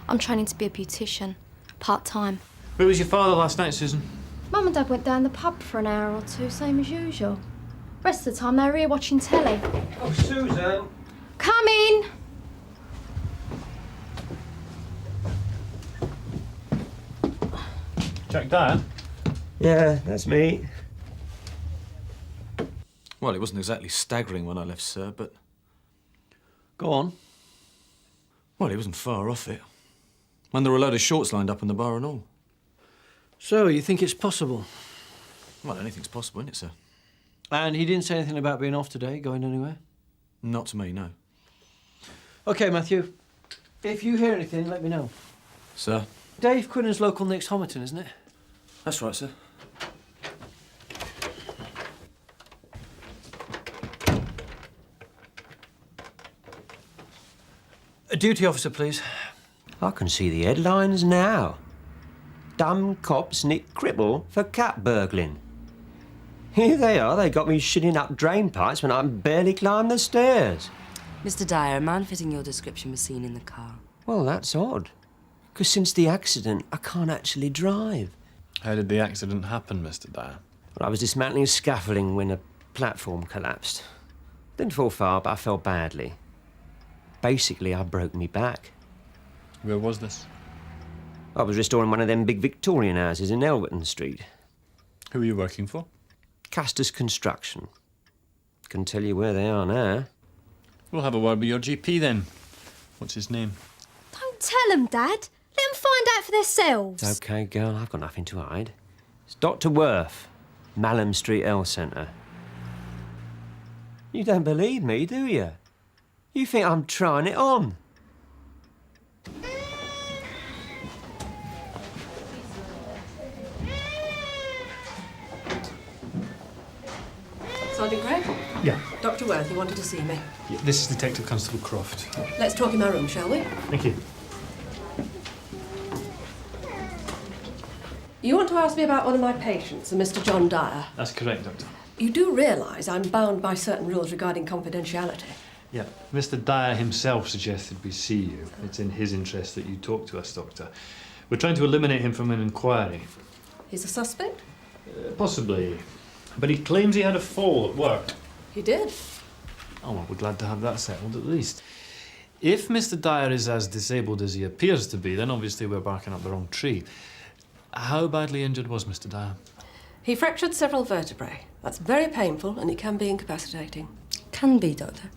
Speaker 21: I'm training to be a beautician. Part-time.
Speaker 19: Where was your father last night, Susan?
Speaker 21: Mum and Dad went down the pub for an hour or two, same as usual. Rest of the time they were here watching telly.
Speaker 15: Oh, Susan!
Speaker 21: Come in!
Speaker 19: Jack Dyer?
Speaker 15: Yeah, that's me.
Speaker 22: Well, it wasn't exactly staggering when I left, sir, but...
Speaker 15: Go on.
Speaker 22: Well, he wasn't far off it. When there were a load of shorts lined up in the bar and all.
Speaker 9: So, you think it's possible?
Speaker 22: Well, anything's possible, isn't it, sir?
Speaker 9: And he didn't say anything about being off today, going anywhere?
Speaker 22: Not to me, no.
Speaker 9: OK, Matthew. If you hear anything, let me know.
Speaker 22: Sir?
Speaker 9: Dave Quinnan's local next Homerton, isn't it?
Speaker 22: That's right, sir.
Speaker 9: A duty officer, please.
Speaker 15: I can see the headlines now. Dumb cops nick cripple for cat burgling. Here they are, they got me shitting up drain pipes when I can barely climb the stairs.
Speaker 14: Mr. Dyer, a man fitting your description was seen in the car.
Speaker 15: Well, that's odd. Because since the accident, I can't actually drive.
Speaker 19: How did the accident happen, Mr. Dyer?
Speaker 15: Well, I was dismantling scaffolding when a platform collapsed. Didn't fall far, but I fell badly. Basically, I broke me back.
Speaker 19: Where was this?
Speaker 15: I was restoring one of them big Victorian houses in Elverton Street.
Speaker 19: Who were you working for?
Speaker 15: Castor's Construction. Can tell you where they are now.
Speaker 19: We'll have a word with your GP then. What's his name?
Speaker 21: Don't tell them, Dad. Let them find out for themselves.
Speaker 15: It's OK, girl, I've got nothing to hide. It's Dr. Worth, Malham Street Health Centre. You don't believe me, do you? You think I'm trying it on?
Speaker 23: Sergeant Gregg?
Speaker 19: Yeah.
Speaker 23: Dr. Worth, you wanted to see me.
Speaker 19: This is Detective Constable Croft.
Speaker 23: Let's talk in my room, shall we?
Speaker 19: Thank you.
Speaker 23: You want to ask me about one of my patients, a Mr. John Dyer.
Speaker 19: That's correct, Doctor.
Speaker 23: You do realise I'm bound by certain rules regarding confidentiality.
Speaker 19: Yeah. Mr. Dyer himself suggested we see you. It's in his interest that you talk to us, Doctor. We're trying to eliminate him from an inquiry.
Speaker 23: He's a suspect?
Speaker 19: Possibly. But he claims he had a fall at work.
Speaker 23: He did.
Speaker 19: Oh, well, we're glad to have that settled, at least. If Mr. Dyer is as disabled as he appears to be, then obviously we're barking up the wrong tree. How badly injured was Mr. Dyer?
Speaker 23: He fractured several vertebrae. That's very painful and it can be incapacitating.
Speaker 14: Can be, Doctor.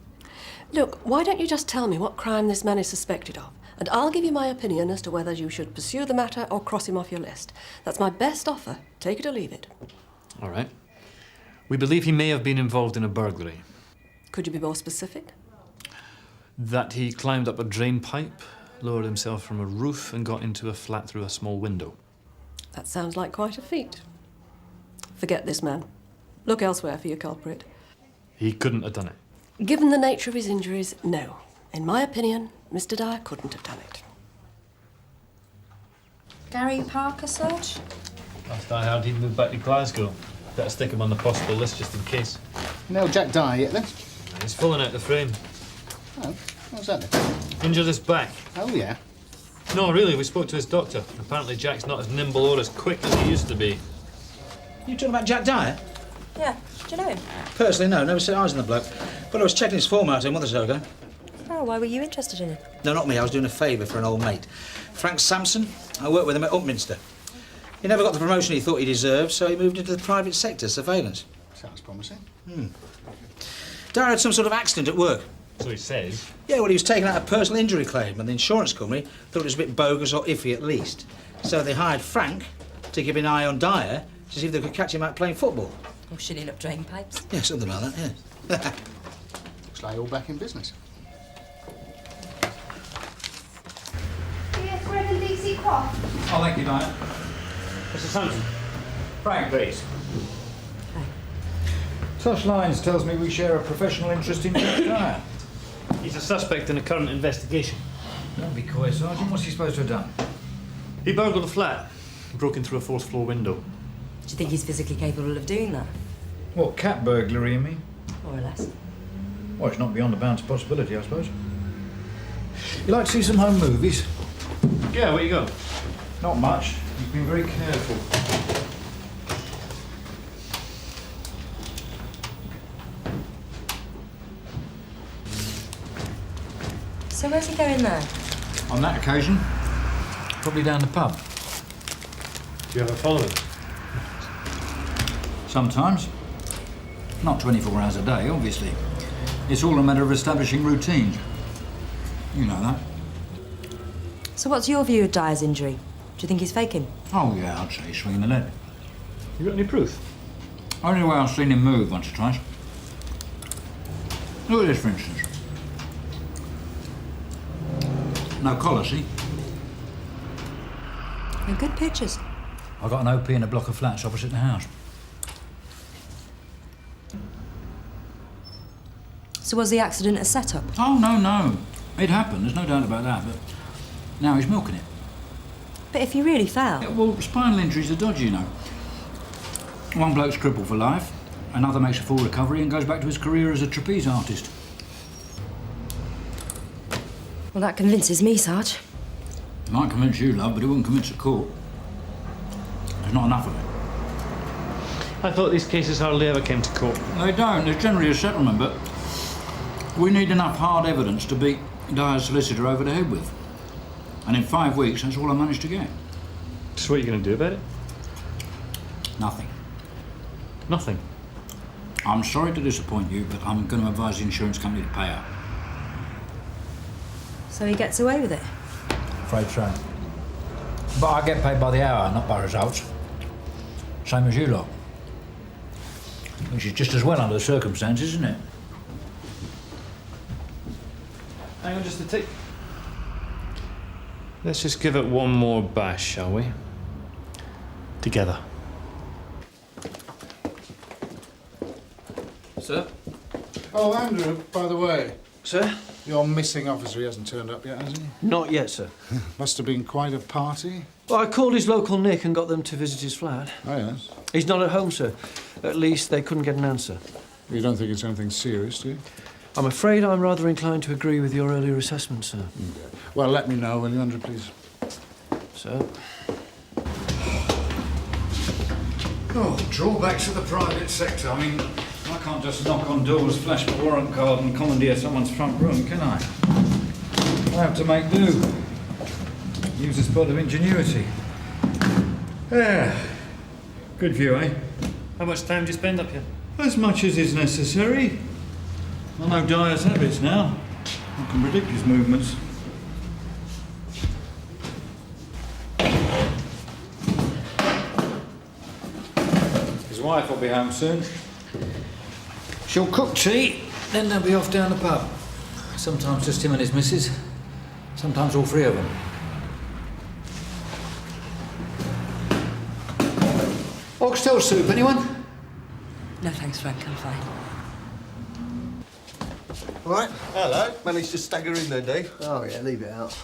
Speaker 23: Look, why don't you just tell me what crime this man is suspected of, and I'll give you my opinion as to whether you should pursue the matter or cross him off your list. That's my best offer. Take it or leave it.
Speaker 19: All right. We believe he may have been involved in a burglary.
Speaker 23: Could you be more specific?
Speaker 19: That he climbed up a drain pipe, lowered himself from a roof and got into a flat through a small window.
Speaker 23: That sounds like quite a feat. Forget this man. Look elsewhere for your culprit.
Speaker 19: He couldn't have done it.
Speaker 23: Given the nature of his injuries, no. In my opinion, Mr. Dyer couldn't have done it.
Speaker 3: Gary Parker, Sarge?
Speaker 19: Last I heard, he'd moved back to Glasgow. Better stick him on the possible list just in case.
Speaker 18: No Jack Dyer yet, then?
Speaker 19: He's fallen out the frame.
Speaker 18: Oh, what's that then?
Speaker 19: Injured his back.
Speaker 18: Oh, yeah?
Speaker 19: No, really, we spoke to his doctor. Apparently Jack's not as nimble or as quick as he used to be.
Speaker 24: You talking about Jack Dyer?
Speaker 3: Yeah. Do you know him?
Speaker 24: Personally, no. Never set eyes on the bloke. But I was checking his form out a month or so ago.
Speaker 3: Oh, why were you interested in him?
Speaker 24: No, not me. I was doing a favour for an old mate. Frank Sampson. I worked with him at Upminster. He never got the promotion he thought he deserved, so he moved into the private sector, surveillance.
Speaker 18: Sounds promising.
Speaker 24: Dyer had some sort of accident at work.
Speaker 19: So he says.
Speaker 24: Yeah, well, he was taking out a personal injury claim, and the insurance company thought it was a bit bogus or iffy at least. So they hired Frank to keep an eye on Dyer to see if they could catch him out playing football.
Speaker 14: Or shitting up drain pipes.
Speaker 24: Yeah, something like that, yeah.
Speaker 18: Looks like you're back in business.
Speaker 21: Yes, Reverend DC Croft.
Speaker 24: Oh, thank you, Dyer.
Speaker 22: Mr. Sampson.
Speaker 24: Frank, please.
Speaker 25: Tosh Lines tells me we share a professional interest in Jack Dyer.
Speaker 19: He's a suspect in a current investigation.
Speaker 25: Don't be coy, Sergeant. What's he supposed to have done?
Speaker 19: He burgled a flat, broke in through a fourth floor window.
Speaker 14: Do you think he's physically capable of doing that?
Speaker 25: What, cat burglary, you mean?
Speaker 14: More or less.
Speaker 25: Well, it's not beyond the bounds of possibility, I suppose. You like to see some home movies?
Speaker 19: Yeah, where you go?
Speaker 25: Not much. You've been very careful.
Speaker 14: So where's he going there?
Speaker 25: On that occasion, probably down the pub.
Speaker 19: Do you ever follow him?
Speaker 25: Sometimes. Not 24 hours a day, obviously. It's all a matter of establishing routine. You know that.
Speaker 14: So what's your view of Dyer's injury? Do you think he's faking?
Speaker 25: Oh, yeah, I'd say he's swinging the lead.
Speaker 19: You got any proof?
Speaker 25: Only way I've seen him move once or twice. Look at this, for instance. No collar, see?
Speaker 14: They're good pictures.
Speaker 25: I got an OP in a block of flats opposite the house.
Speaker 14: So was the accident a setup?
Speaker 25: Oh, no. It happened, there's no doubt about that, but now he's milking it.
Speaker 14: But if he really fell...
Speaker 25: Yeah, well, spinal injuries are dodgy, you know. One bloke's crippled for life, another makes a full recovery and goes back to his career as a trapeze artist.
Speaker 14: Well, that convinces me, Sarge.
Speaker 25: It might convince you, love, but it wouldn't convince the court. There's not enough of it.
Speaker 19: I thought these cases hardly ever came to court.
Speaker 25: They don't. There's generally a settlement, but we need enough hard evidence to beat Dyer's solicitor over the head with. And in 5 weeks, that's all I managed to get.
Speaker 19: So what are you going to do about it?
Speaker 25: Nothing.
Speaker 19: Nothing?
Speaker 25: I'm sorry to disappoint you, but I'm going to advise the insurance company to pay out.
Speaker 14: So he gets away with it?
Speaker 25: Afraid so. But I get paid by the hour, not by results. Same as you lot. Which is just as well under the circumstances, isn't it?
Speaker 19: Hang on just a tick. Let's just give it one more bash, shall we? Together.
Speaker 18: Sir? Oh, Andrew, by the way.
Speaker 9: Sir?
Speaker 18: Your missing officer, he hasn't turned up yet, has he?
Speaker 9: Not yet, sir.
Speaker 18: Must have been quite a party.
Speaker 9: Well, I called his local Nick and got them to visit his flat.
Speaker 18: Oh, yes?
Speaker 9: He's not at home, sir. At least they couldn't get an answer.
Speaker 18: You don't think it's anything serious, do you?
Speaker 9: I'm afraid I'm rather inclined to agree with your earlier assessment, sir.
Speaker 18: Okay. Well, let me know, will you, Andrew, please?
Speaker 9: Sir?
Speaker 25: Oh, drawbacks of the private sector. I mean, I can't just knock on doors, flash my warrant card and commandeer someone's front room, can I? I have to make do. Use a spot of ingenuity. Yeah. Good view, eh?
Speaker 19: How much time do you spend up here?
Speaker 25: As much as is necessary. I know Dyer's habits now. I can predict his movements. His wife will be home soon. She'll cook tea, then they'll be off down the pub. Sometimes just him and his missus. Sometimes all three of them. Oxtail soup, anyone?
Speaker 14: No thanks, Frank, I'm fine.
Speaker 2: All right?
Speaker 1: Hello. Managed to stagger in there, Dave.
Speaker 2: Oh, yeah, leave it out.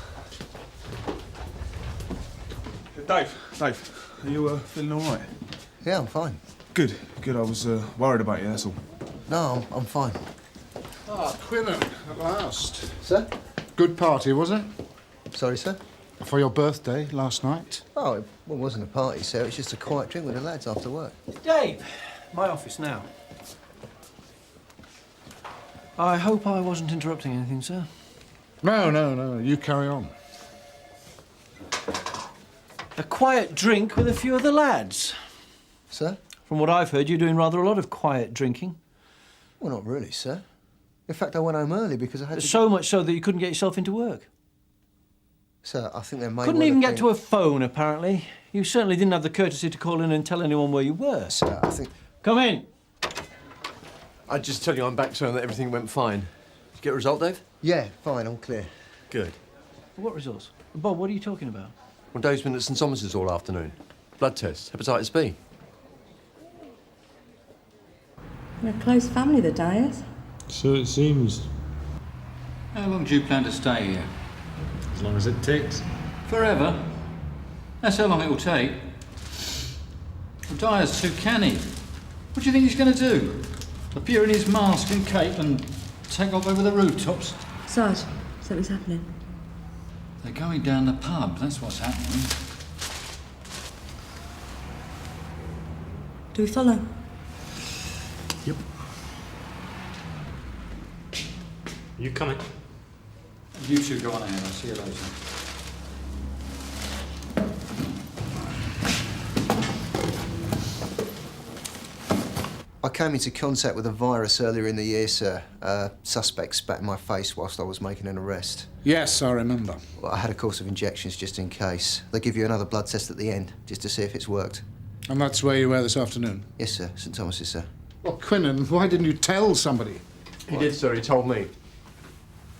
Speaker 4: Dave, are you feeling all right?
Speaker 2: Yeah, I'm fine.
Speaker 4: Good. I was worried about you, that's all.
Speaker 2: No, I'm fine.
Speaker 18: Ah, Quinnan, at last.
Speaker 2: Sir?
Speaker 18: Good party, was it?
Speaker 2: Sorry, sir?
Speaker 18: For your birthday last night?
Speaker 2: Oh, it wasn't a party, sir. It was just a quiet drink with the lads after work.
Speaker 9: Dave, my office now. I hope I wasn't interrupting anything, sir.
Speaker 18: No. You carry on.
Speaker 9: A quiet drink with a few of the lads.
Speaker 2: Sir?
Speaker 9: From what I've heard, you're doing rather a lot of quiet drinking.
Speaker 2: Well, not really, sir. In fact, I went home early because I had to...
Speaker 9: So much so that you couldn't get yourself into work.
Speaker 2: Sir, I think there may
Speaker 9: Couldn't
Speaker 2: well
Speaker 9: even
Speaker 2: have
Speaker 9: get
Speaker 2: been...
Speaker 9: to a phone, apparently. You certainly didn't have the courtesy to call in and tell anyone where you were.
Speaker 2: Sir, I think...
Speaker 9: Come in.
Speaker 1: I'd just tell you I'm back to and that everything went fine. Did you get a result, Dave?
Speaker 2: Yeah, fine, I'm clear.
Speaker 1: Good.
Speaker 9: What results? Bob, what are you talking about?
Speaker 1: Well, Dave's been at St Thomas's all afternoon. Blood test, hepatitis B.
Speaker 14: They're a close family, the Dyers.
Speaker 19: So it seems.
Speaker 25: How long do you plan to stay here?
Speaker 19: As long as it takes.
Speaker 25: Forever? That's how long it'll take. The dyer's too canny. What do you think he's going to do? Appear in his mask and cape and take off over the rooftops?
Speaker 14: Sarge, something's happening.
Speaker 25: They're going down the pub, that's what's happening.
Speaker 14: Do we follow?
Speaker 25: Yep.
Speaker 19: You coming?
Speaker 25: You two go on ahead, I'll see you later.
Speaker 2: I came into contact with a virus earlier in the year, sir. Suspect spat in my face whilst I was making an arrest.
Speaker 18: Yes, I remember.
Speaker 2: Well, I had a course of injections just in case. They give you another blood test at the end, just to see if it's worked.
Speaker 18: And that's where you were this afternoon?
Speaker 2: Yes, sir. St Thomas's, sir.
Speaker 18: Well, Quinnan, why didn't you tell somebody?
Speaker 8: He did, sir. He told me.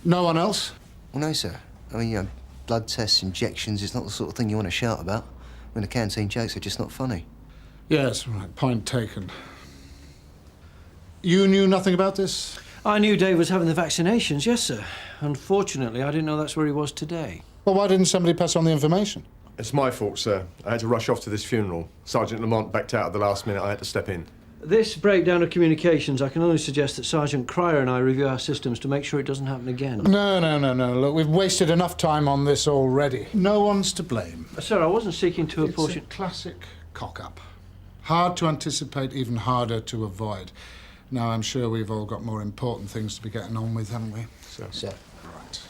Speaker 18: No one else?
Speaker 2: Well, no, sir. I mean, blood tests, injections, is not the sort of thing you want to shout about. When the canteen jokes are just not funny.
Speaker 18: Yes, right. Point taken. You knew nothing about this?
Speaker 9: I knew Dave was having the vaccinations, yes, sir. Unfortunately, I didn't know that's where he was today.
Speaker 18: Well, why didn't somebody pass on the information?
Speaker 8: It's my fault, sir. I had to rush off to this funeral. Sergeant Lamont backed out at the last minute. I had to step in.
Speaker 9: This breakdown of communications, I can only suggest that Sergeant Cryer and I review our systems to make sure it doesn't happen again.
Speaker 18: No. Look, we've wasted enough time on this already. No one's to blame.
Speaker 9: Sir, I wasn't seeking to apportion...
Speaker 18: It's a classic cock-up. Hard to anticipate, even harder to avoid. Now, I'm sure we've all got more important things to be getting on with, haven't we?
Speaker 2: Sir.
Speaker 18: Right.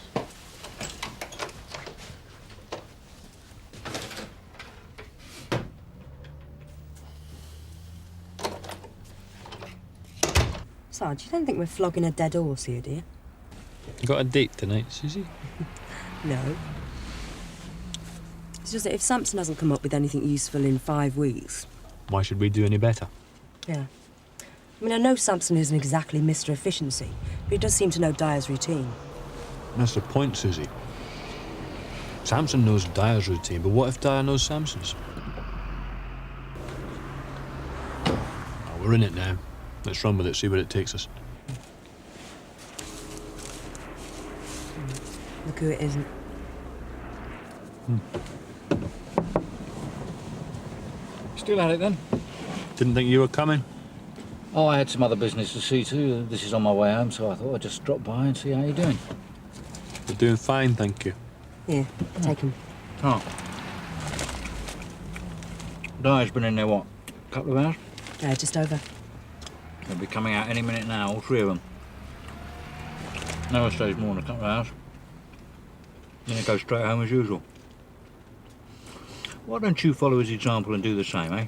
Speaker 14: Sarge, you don't think we're flogging a dead horse here, do you?
Speaker 19: You got a date tonight, Suzi?
Speaker 14: No. It's just that if Samson hasn't come up with anything useful in 5 weeks...
Speaker 19: Why should we do any better?
Speaker 14: Yeah. I mean, I know Samson isn't exactly Mr. Efficiency, but he does seem to know Dyer's routine.
Speaker 19: That's the point, Suzi. Samson knows Dyer's routine, but what if Dyer knows Samson's? Oh, we're in it now. Let's run with it, see where it takes us.
Speaker 14: Look who it isn't.
Speaker 25: Still at it, then?
Speaker 19: Didn't think you were coming?
Speaker 25: Oh, I had some other business to see to. This is on my way home, so I thought I'd just drop by and see how you're doing.
Speaker 19: We're doing fine, thank you.
Speaker 14: Here, take him.
Speaker 25: Oh. Dyer's been in there, what, a couple of hours?
Speaker 14: Yeah, just over.
Speaker 25: They'll be coming out any minute now, all 3 of them. No one stays more than a couple of hours. Then it goes straight home as usual. Why don't you follow his example and do the same, eh?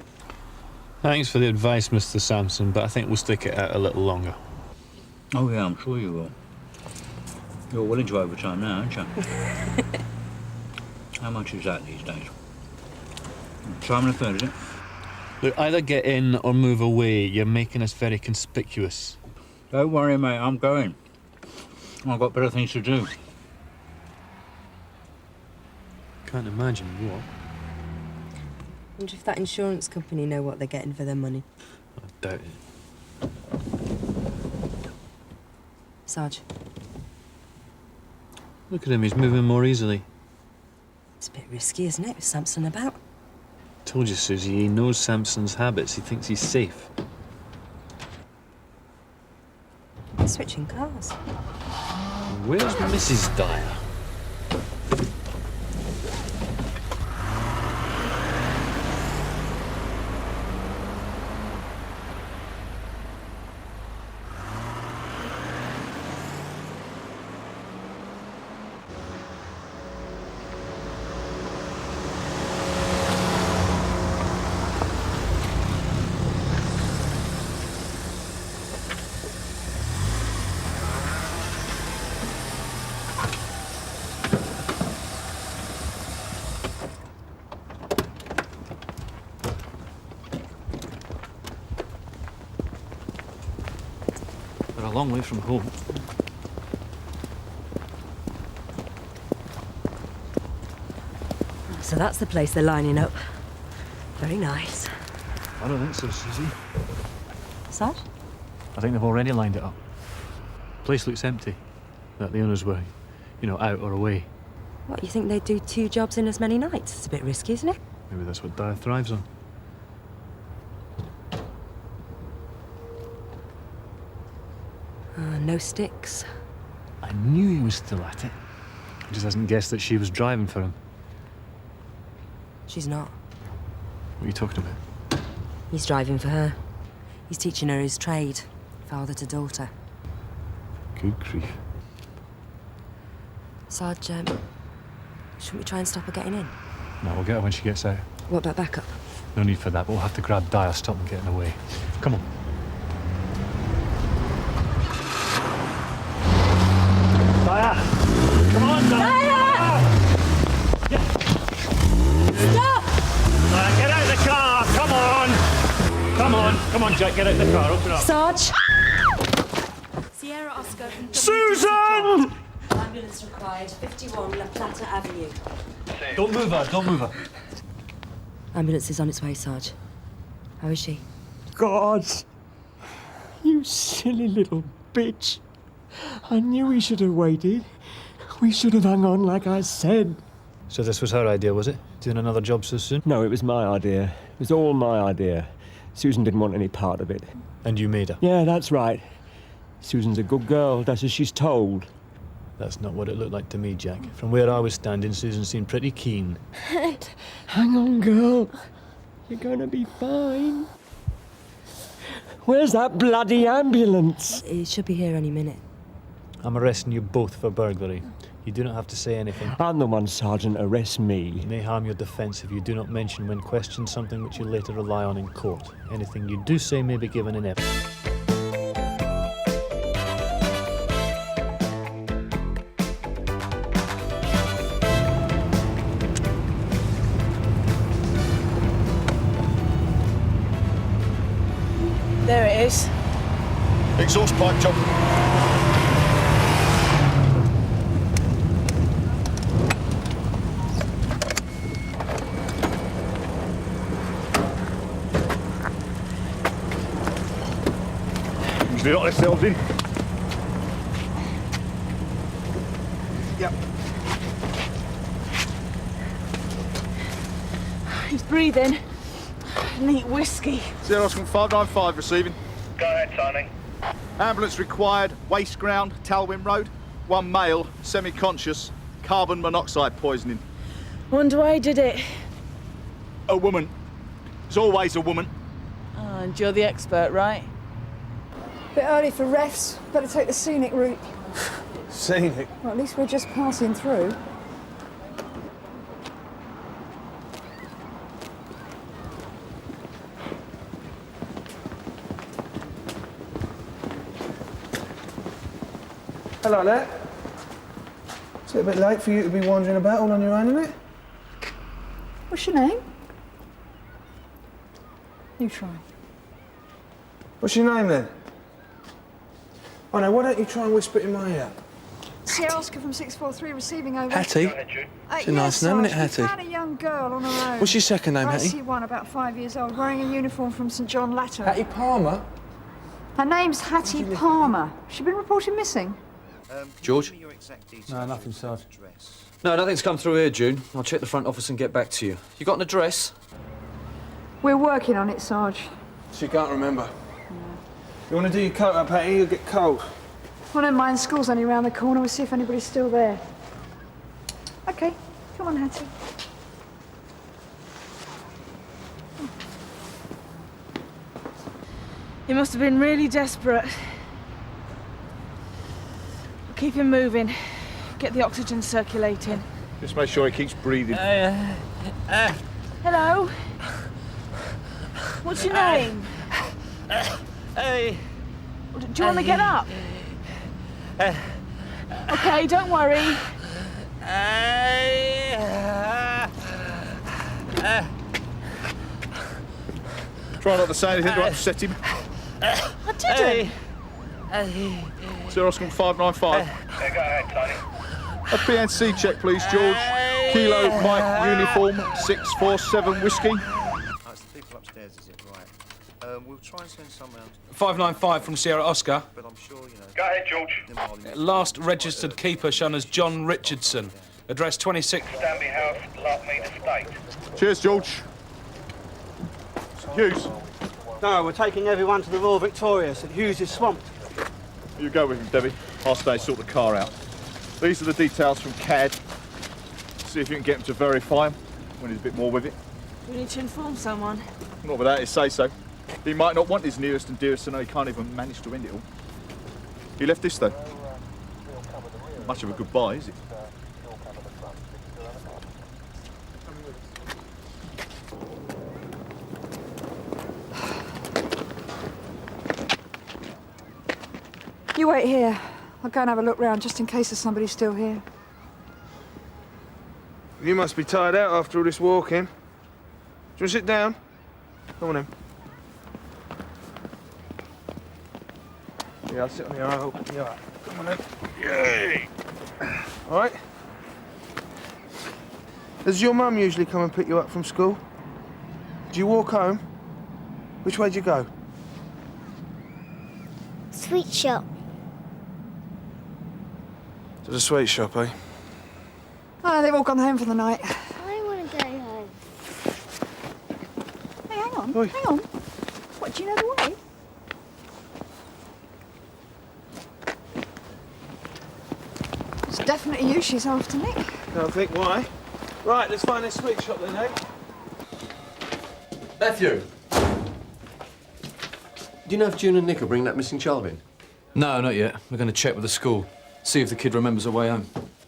Speaker 19: Thanks for the advice, Mr. Sampson, but I think we'll stick it out a little longer.
Speaker 25: Oh, yeah, I'm sure you will. You're well into overtime now, aren't you? How much is that these days? Time and a third, is it?
Speaker 19: Look, either get in or move away. You're making us very conspicuous.
Speaker 25: Don't worry, mate, I'm going. I've got better things to do.
Speaker 19: Can't imagine what.
Speaker 14: I wonder if that insurance company know what they're getting for their money.
Speaker 19: I doubt it.
Speaker 14: Sarge.
Speaker 19: Look at him, he's moving more easily.
Speaker 14: It's a bit risky, isn't it, with Samson about?
Speaker 19: Told you, Suzi, he knows Samson's habits. He thinks he's safe.
Speaker 14: Switching cars.
Speaker 19: Where's Mrs. Dyer? We're a long way from home.
Speaker 14: So that's the place they're lining up. Very nice.
Speaker 19: I don't think so, Suzi.
Speaker 14: Sarge?
Speaker 19: I think they've already lined it up. Place looks empty. That the owners were, out or away.
Speaker 14: What, you think they'd do 2 jobs in as many nights? It's a bit risky, isn't it?
Speaker 19: Maybe that's what Dyer thrives on.
Speaker 14: No sticks.
Speaker 19: I knew he was still at it. He just hasn't guessed that she was driving for him.
Speaker 14: She's not.
Speaker 19: What are you talking about?
Speaker 14: He's driving for her. He's teaching her his trade, father to daughter.
Speaker 19: Good grief.
Speaker 14: Sarge, shouldn't we try and stop her getting in?
Speaker 19: No, we'll get her when she gets out.
Speaker 14: What about backup?
Speaker 19: No need for that, but we'll have to grab Dyer, stop him getting away. Come on.
Speaker 16: Dyer! Come on, Dyer!
Speaker 21: Stop!
Speaker 16: Get out of the car! Come on! Come on! Come on, Jack, get out of the car. Open up.
Speaker 21: Sarge!
Speaker 14: Sierra Oscar from
Speaker 16: Susan!
Speaker 14: Ambulance required, 51 La Plata Avenue.
Speaker 22: Don't move her, don't move her.
Speaker 14: Ambulance is on its way, Sarge. How is she?
Speaker 5: God! You silly little bitch. I knew we should have waited. We should have hung on like I said.
Speaker 19: So this was her idea, was it? Doing another job so soon?
Speaker 5: No, it was my idea. It was all my idea. Susan didn't want any part of it.
Speaker 19: And you made her?
Speaker 5: Yeah, that's right. Susan's a good girl, that's as she's told.
Speaker 19: That's not what it looked like to me, Jack. From where I was standing, Susan seemed pretty keen.
Speaker 5: Hang on, girl. You're gonna be fine. Where's that bloody ambulance?
Speaker 14: It should be here any minute.
Speaker 19: I'm arresting you both for burglary. You do not have to say anything.
Speaker 5: I'm the one, Sergeant. Arrest me.
Speaker 19: It may harm your defence if you do not mention when questioned something which you later rely on in court. Anything you do say may be given in evidence.
Speaker 6: There it is.
Speaker 25: Exhaust pipe job. Usually not ourselves in.
Speaker 6: Yep. He's breathing. Neat whiskey.
Speaker 25: 0595 receiving.
Speaker 7: Go ahead, Tony.
Speaker 25: Ambulance required, waste ground, Talwyn Road. One male, semi-conscious, carbon monoxide poisoning.
Speaker 6: Wonder why he did it.
Speaker 25: A woman. There's always a woman.
Speaker 6: Oh, and you're the expert, right?
Speaker 10: Bit early for refs. Better take the scenic route.
Speaker 8: Scenic?
Speaker 10: Well, at least we're just passing through.
Speaker 2: Hello there. Is it a bit late for you to be wandering about all on your own, isn't it?
Speaker 10: What's your name? You try.
Speaker 2: What's your name then? Oh no, why don't you try and whisper it in my ear?
Speaker 10: Sierra Oscar from 643 receiving over.
Speaker 2: Hattie? It's a nice name, isn't it, Hattie?
Speaker 10: We found a young girl on her own.
Speaker 2: What's your second name, Hattie?
Speaker 10: IC1, about 5 years old, wearing a uniform from St John Latter.
Speaker 2: Hattie Palmer?
Speaker 10: Her name's Hattie Palmer. She been reported missing.
Speaker 12: George?
Speaker 24: No, nothing, Sarge.
Speaker 12: No, nothing's come through here, June. I'll check the front office and get back to you. You got an address?
Speaker 10: We're working on it, Sarge.
Speaker 2: She can't remember. You want to do your coat up, Hattie? You'll get cold.
Speaker 10: Well, never mind, school's only round the corner. We'll see if anybody's still there. OK, come on, Hattie.
Speaker 6: He must have been really desperate. We'll keep him moving. Get the oxygen circulating.
Speaker 25: Just make sure he keeps breathing.
Speaker 6: Hello? What's your name?
Speaker 16: Hey.
Speaker 6: Do you want to get up? OK, don't worry.
Speaker 25: Try not to say anything to upset him.
Speaker 6: I didn't.
Speaker 25: 0595.
Speaker 7: Yeah, go ahead, Tony.
Speaker 25: A PNC check, please, George. Kilo Mike uniform 647 whiskey.
Speaker 26: It's the people upstairs, is it? Right. We'll try and send someone else.
Speaker 4: 595 from Sierra Oscar.
Speaker 26: But I'm sure, you know.
Speaker 7: Go ahead, George.
Speaker 4: Last registered keeper shown as John Richardson.
Speaker 11: Address 26...
Speaker 7: Stanby House, Larkmead Estate.
Speaker 8: Cheers, George. Hughes.
Speaker 2: No, we're taking everyone to the Royal Victoria. St Hughes is swamped.
Speaker 8: You go with him, Debbie. I'll stay sort the car out. These are the details from CAD. See if you can get him to verify him when he's a bit more with it.
Speaker 6: We need to inform someone.
Speaker 8: Not without his say-so. He might not want his nearest and dearest to know he can't even manage to end it all. He left this, though. Not much of a goodbye, is it?
Speaker 10: You wait here. I'll go and have a look round just in case there's somebody still here.
Speaker 13: You must be tired out after all this walking. Do you want to sit down? Come on in. Yeah, I'll sit on here. I'll help you out. Come on in. Yay! All right. Does your mum usually come and pick you up from school? Do you walk home? Which way do you go?
Speaker 15: Sweet shop.
Speaker 13: To the sweet shop, eh?
Speaker 10: Oh, they've all gone home for the night.
Speaker 15: I want to go home.
Speaker 10: Hey, hang on,
Speaker 13: Oi.
Speaker 10: hang on. What, do you know the way? It's definitely you she's after, Nick.
Speaker 13: Can't think why. Right, let's find a sweet shop then, eh?
Speaker 1: Matthew! Do you know if June and Nick will bring that missing child in?
Speaker 12: No, not yet. We're going to check with the school. See if the kid remembers her way home.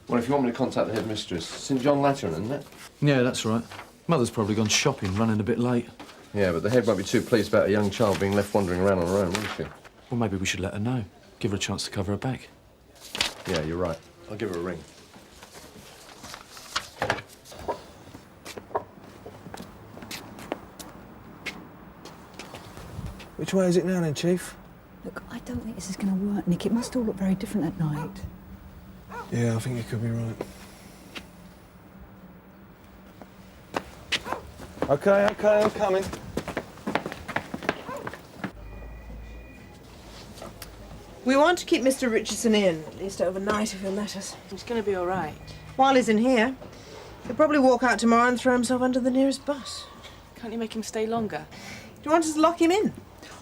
Speaker 1: Well, if you want me to contact the headmistress, St John Lateran, isn't it?
Speaker 12: Yeah, that's right. Mother's probably gone shopping, running a bit late.
Speaker 1: Yeah, but the head won't be too pleased about a young child being left wandering around on her own, will she?
Speaker 12: Well, maybe we should let her know. Give her a chance to cover her back.
Speaker 1: Yeah, you're right. I'll give her a ring.
Speaker 13: Which way is it now then, Chief?
Speaker 10: Look, I don't think this is going to work, Nick. It must all look very different at night.
Speaker 13: Yeah, I think you could be right. OK, I'm coming.
Speaker 17: We want to keep Mr. Richardson in, at least overnight, if he'll let us.
Speaker 6: He's going to be all right.
Speaker 17: While he's in here, he'll probably walk out tomorrow and throw himself under the nearest bus.
Speaker 6: Can't you make him stay longer?
Speaker 17: Do you want us to lock him in?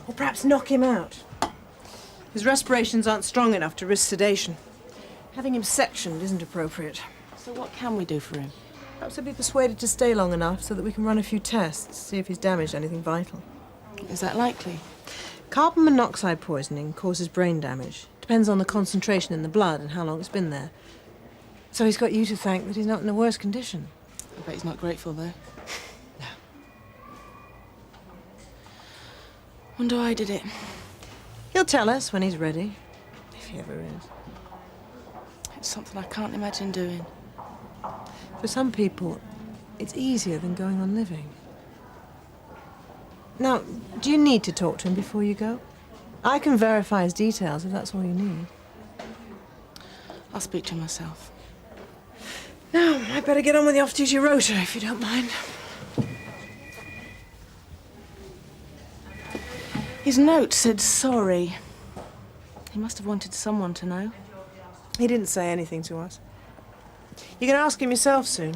Speaker 17: Or perhaps knock him out? His respirations aren't strong enough to risk sedation. Having him sectioned isn't appropriate.
Speaker 6: So what can we do for him?
Speaker 17: Perhaps he'll be persuaded to stay long enough so that we can run a few tests, see if he's damaged anything vital.
Speaker 6: Is that likely?
Speaker 17: Carbon monoxide poisoning causes brain damage. Depends on the concentration in the blood and how long it's been there. So he's got you to thank that he's not in a worse condition.
Speaker 6: I bet he's not grateful, though.
Speaker 17: No.
Speaker 6: Wonder why I did it.
Speaker 17: He'll tell us when he's ready, if he ever is.
Speaker 6: It's something I can't imagine doing.
Speaker 17: For some people, it's easier than going on living. Now, do you need to talk to him before you go? I can verify his details if that's all you need.
Speaker 6: I'll speak to him myself.
Speaker 17: Now, I'd better get on with the off-duty rota, if you don't mind.
Speaker 6: His note said sorry. He must have wanted someone to know.
Speaker 17: He didn't say anything to us. You can ask him yourself soon.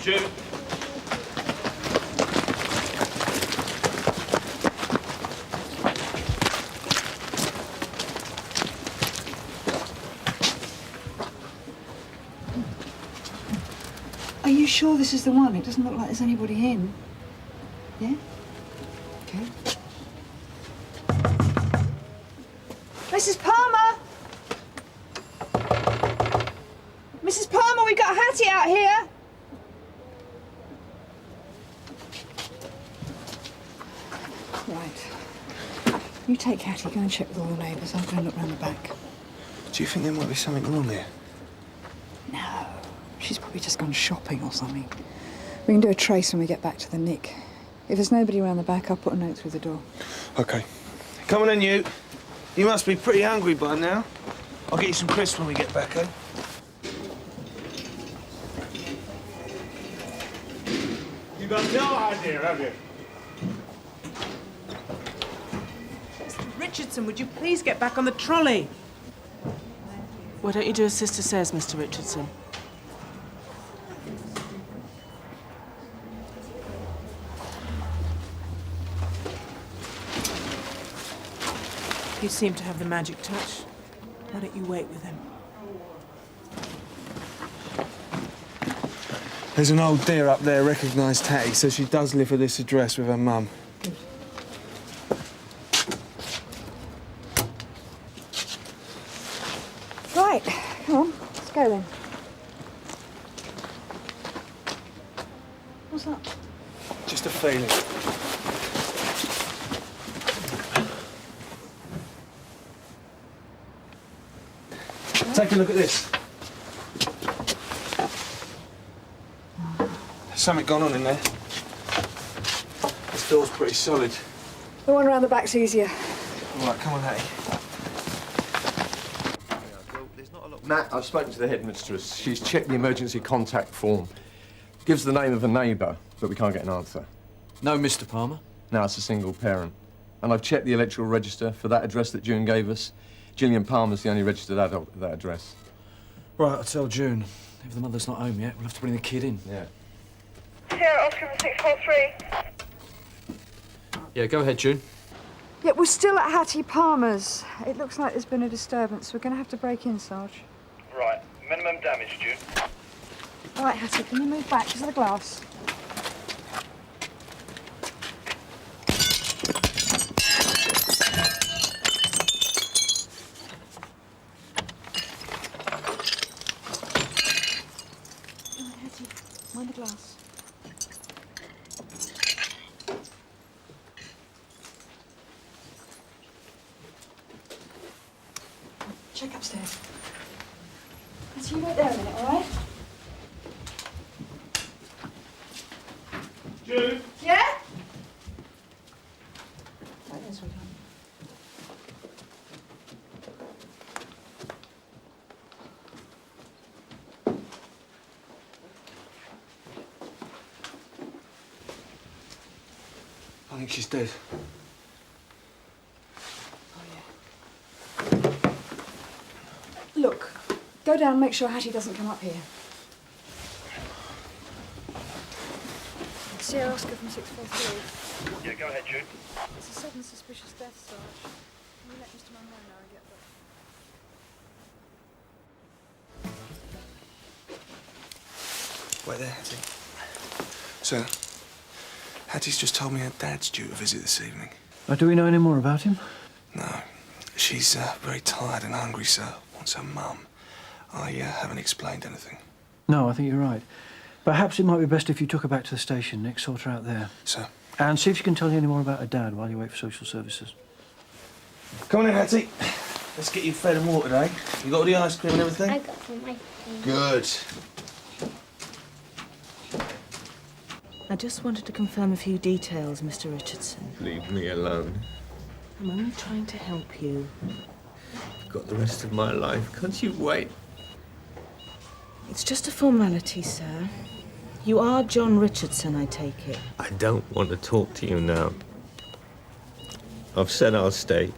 Speaker 8: Jim.
Speaker 10: Are you sure this is the one? It doesn't look like there's anybody in. Yeah? Okay. Mrs. Palmer! Mrs. Palmer, we got Hattie out here! Right. You take Hattie, go and check with all the neighbours. I'll go and look round the back.
Speaker 13: Do you think there might be something wrong there?
Speaker 10: No. She's probably just gone shopping or something. We can do a trace when we get back to the Nick. If there's nobody around the back, I'll put a note through the door.
Speaker 13: OK. Come on then, you. You must be pretty hungry by now. I'll get you some crisps when we get back, eh?
Speaker 25: You've got no idea, have you?
Speaker 17: Richardson, would you please get back on the trolley?
Speaker 6: Why don't you do as Sister says, Mr. Richardson?
Speaker 17: You seem to have the magic touch. Why don't you wait with him?
Speaker 13: There's an old dear up there, recognised Tatty, so she does live at this address with her mum.
Speaker 10: Right, come on, let's go then. What's that?
Speaker 13: Just a feeling. Take a look at this. There's something gone on in there. This door's pretty solid.
Speaker 10: The one around the back's easier.
Speaker 13: All right, come on, Hattie.
Speaker 3: Matt, I've spoken to the headmistress. She's checked the emergency contact form. Gives the name of a neighbour, but we can't get an answer.
Speaker 12: No, Mr. Palmer?
Speaker 3: No, it's a single parent. And I've checked the electoral register for that address that June gave us. Gillian Palmer's the only registered adult at that address.
Speaker 12: Right, I'll tell June. If the mother's not home yet, we'll have to bring the kid in.
Speaker 3: Yeah.
Speaker 7: Sierra Oscar 643.
Speaker 12: Yeah, go ahead, June.
Speaker 10: Yeah, we're still at Hattie Palmer's. It looks like there's been a disturbance. We're going to have to break in, Sarge.
Speaker 7: Right, minimum damage, June.
Speaker 10: All right, Hattie, can you move back because of the glass? All right, Hattie, mind the glass. Check upstairs. Hattie, you wait there a minute, all right?
Speaker 13: June?
Speaker 10: Yeah? Right there, sweetheart.
Speaker 13: I think she's dead.
Speaker 10: Look, go down and make sure Hattie doesn't come up here. Sierra Oscar from 643.
Speaker 7: Yeah, go ahead, June.
Speaker 10: It's a sudden suspicious death, Sarge. Can you let Mr. Munro know and get back?
Speaker 13: Wait there, Hattie. Sir, Hattie's just told me her dad's due a visit this evening.
Speaker 9: Do we know any more about him?
Speaker 13: No. She's very tired and hungry, sir. Wants her mum. I haven't explained anything.
Speaker 9: No, I think you're right. Perhaps it might be best if you took her back to the station, Nick. Sort her out there.
Speaker 13: Sir.
Speaker 9: And see if she can tell you any more about her dad while you wait for social services.
Speaker 13: Come on in, Hattie. Let's get you fed and watered, eh? You got all the ice cream and everything?
Speaker 15: I got some ice cream.
Speaker 13: Good.
Speaker 6: I just wanted to confirm a few details, Mr. Richardson.
Speaker 11: Leave me alone.
Speaker 6: I'm only trying to help you.
Speaker 11: I've got the rest of my life. Can't you wait?
Speaker 6: It's just a formality, sir. You are John Richardson, I take it.
Speaker 11: I don't want to talk to you now. I've said I'll stay.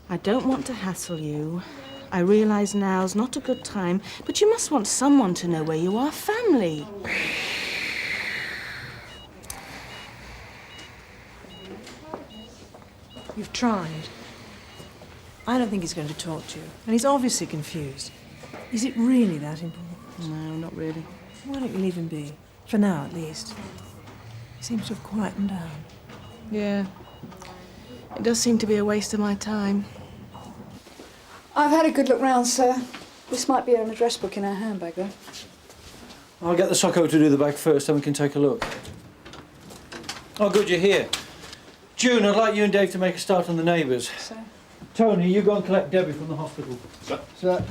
Speaker 6: I don't want to hassle you. I realise now's not a good time, but you must want someone to know where you are. Family.
Speaker 17: You've tried. I don't think he's going to talk to you. And he's obviously confused. Is it really that important?
Speaker 6: No, not really.
Speaker 17: Why don't you leave him be? For now, at least. He seems to have quietened down.
Speaker 6: Yeah. It does seem to be a waste of my time.
Speaker 10: I've had a good look round, sir. This might be an address book in our handbag, though.
Speaker 9: I'll get the socko to do the back first, then we can take a look. Oh, good, you're here. June, I'd like you and Dave to make a start on the neighbours.
Speaker 10: Sir?
Speaker 9: Tony, you go and collect Debbie from the hospital.
Speaker 13: Sir.
Speaker 9: Sir.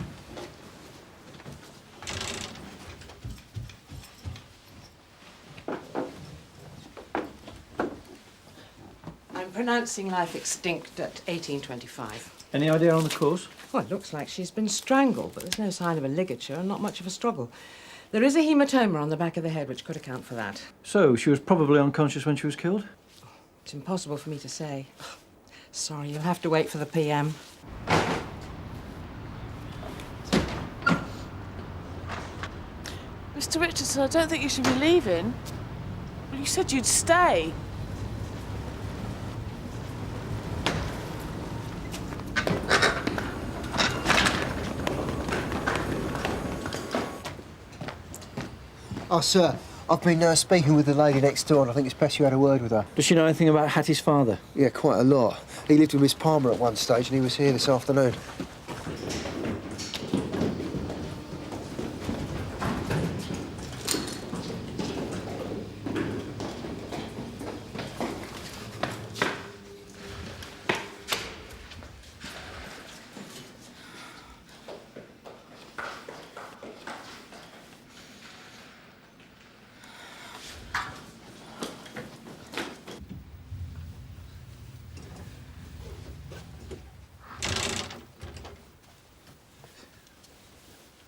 Speaker 18: I'm pronouncing life extinct at 1825.
Speaker 9: Any idea on the cause?
Speaker 18: Well, it looks like she's been strangled, but there's no sign of a ligature and not much of a struggle. There is a hematoma on the back of the head, which could account for that.
Speaker 9: So, she was probably unconscious when she was killed?
Speaker 18: It's impossible for me to say. Sorry, you'll have to wait for the PM.
Speaker 6: Mr. Richardson, I don't think you should be leaving. Well, you said you'd stay.
Speaker 2: Oh, sir, I've been speaking with the lady next door, and I think it's best you had a word with her.
Speaker 9: Does she know anything about Hattie's father?
Speaker 2: Yeah, quite a lot. He lived with Miss Palmer at one stage, and he was here this afternoon.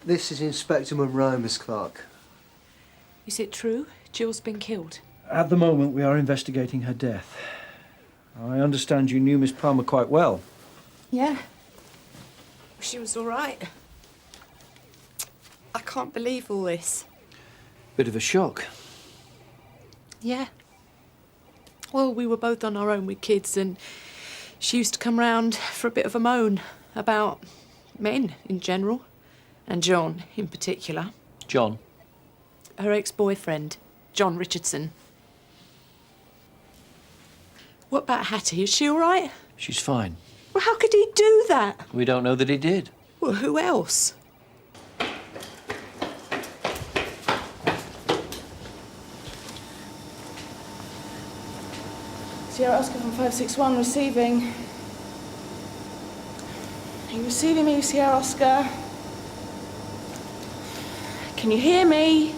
Speaker 2: This is Inspector Monroe, Miss Clark.
Speaker 17: Is it true? Jill's been killed?
Speaker 9: At the moment, we are investigating her death. I understand you knew Miss Palmer quite well.
Speaker 17: Yeah. She was all right. I can't believe all this.
Speaker 9: Bit of a shock.
Speaker 17: Yeah. Well, we were both on our own with kids, and she used to come round for a bit of a moan about men in general, and John in particular.
Speaker 9: John?
Speaker 17: Her ex-boyfriend, John Richardson. What about Hattie? Is she all right?
Speaker 9: She's fine.
Speaker 17: Well, how could he do that?
Speaker 9: We don't know that he did.
Speaker 17: Well, who else?
Speaker 6: Sierra Oscar from 561 receiving. Are you receiving me, Sierra Oscar? Can you hear me?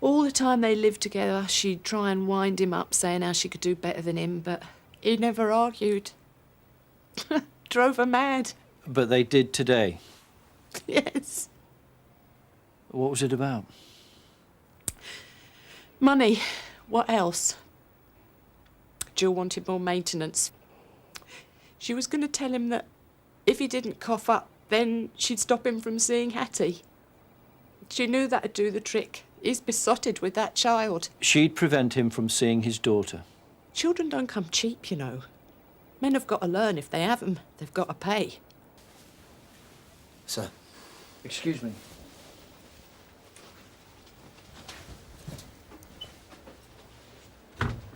Speaker 17: All the time they lived together, she'd try and wind him up, saying how she could do better than him, but he never argued. Drove her mad.
Speaker 9: But they did today.
Speaker 17: Yes.
Speaker 9: What was it about?
Speaker 17: Money. What else? Jill wanted more maintenance. She was going to tell him that if he didn't cough up, then she'd stop him from seeing Hattie. She knew that'd do the trick. He's besotted with that child.
Speaker 9: She'd prevent him from seeing his daughter.
Speaker 17: Children don't come cheap, you know. Men have got to learn. If they have them, they've got to pay.
Speaker 2: Sir.
Speaker 9: Excuse me.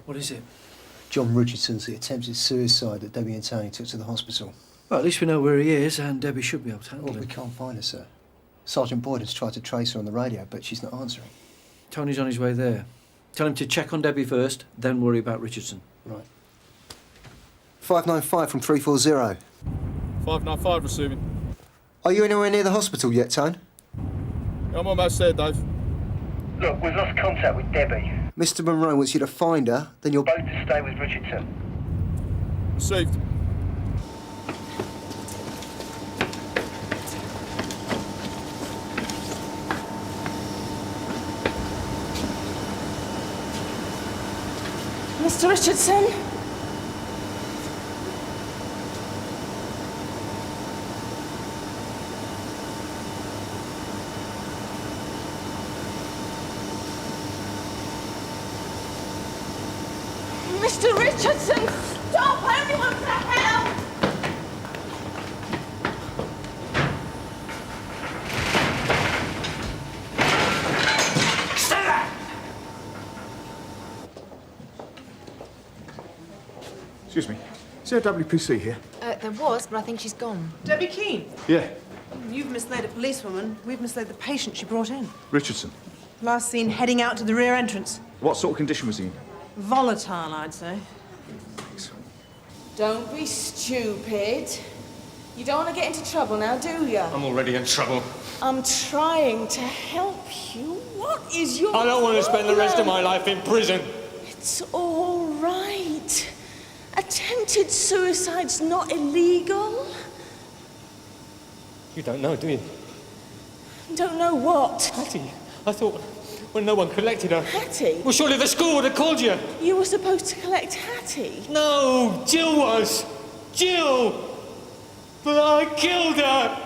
Speaker 9: What is it?
Speaker 2: John Richardson's the attempted suicide that Debbie and Tony took to the hospital.
Speaker 9: Well, at least we know where he is, and Debbie should be able to handle
Speaker 2: Well,
Speaker 9: him.
Speaker 2: we can't find her, sir. Sergeant Boyd has tried to trace her on the radio, but she's not answering.
Speaker 9: Tony's on his way there. Tell him to check on Debbie first, then worry about Richardson.
Speaker 2: Right. 595 from 340.
Speaker 8: 595 receiving.
Speaker 2: Are you anywhere near the hospital yet, Tone?
Speaker 8: I'm almost there, Dave.
Speaker 7: Look, we've lost contact with Debbie.
Speaker 2: Mr. Monroe wants you to find her, then you'll...
Speaker 7: Both to stay with Richardson.
Speaker 8: Received.
Speaker 6: Mr. Richardson? Mr. Richardson, stop! Everyone to hell!
Speaker 13: Stay there!
Speaker 8: Excuse me. Is there a WPC here?
Speaker 17: There was, but I think she's gone. Debbie Keane.
Speaker 8: Yeah.
Speaker 17: You've mislaid a policewoman. We've mislaid the patient she brought in.
Speaker 8: Richardson.
Speaker 17: Last seen heading out to the rear entrance.
Speaker 8: What sort of condition was he in?
Speaker 17: Volatile, I'd say.
Speaker 6: Don't be stupid. You don't want to get into trouble now, do you?
Speaker 19: I'm already in trouble.
Speaker 6: I'm trying to help you. What is your
Speaker 19: I don't want to spend the rest of my
Speaker 6: problem?
Speaker 19: life in prison.
Speaker 6: It's all right. Attempted suicide's not illegal.
Speaker 19: You don't know, do you?
Speaker 6: Don't know what.
Speaker 19: Hattie, I thought when no one collected her...
Speaker 6: Hattie?
Speaker 19: Well, surely the school would have called you.
Speaker 6: You were supposed to collect Hattie.
Speaker 19: No, Jill was. Jill! But
Speaker 11: I killed her!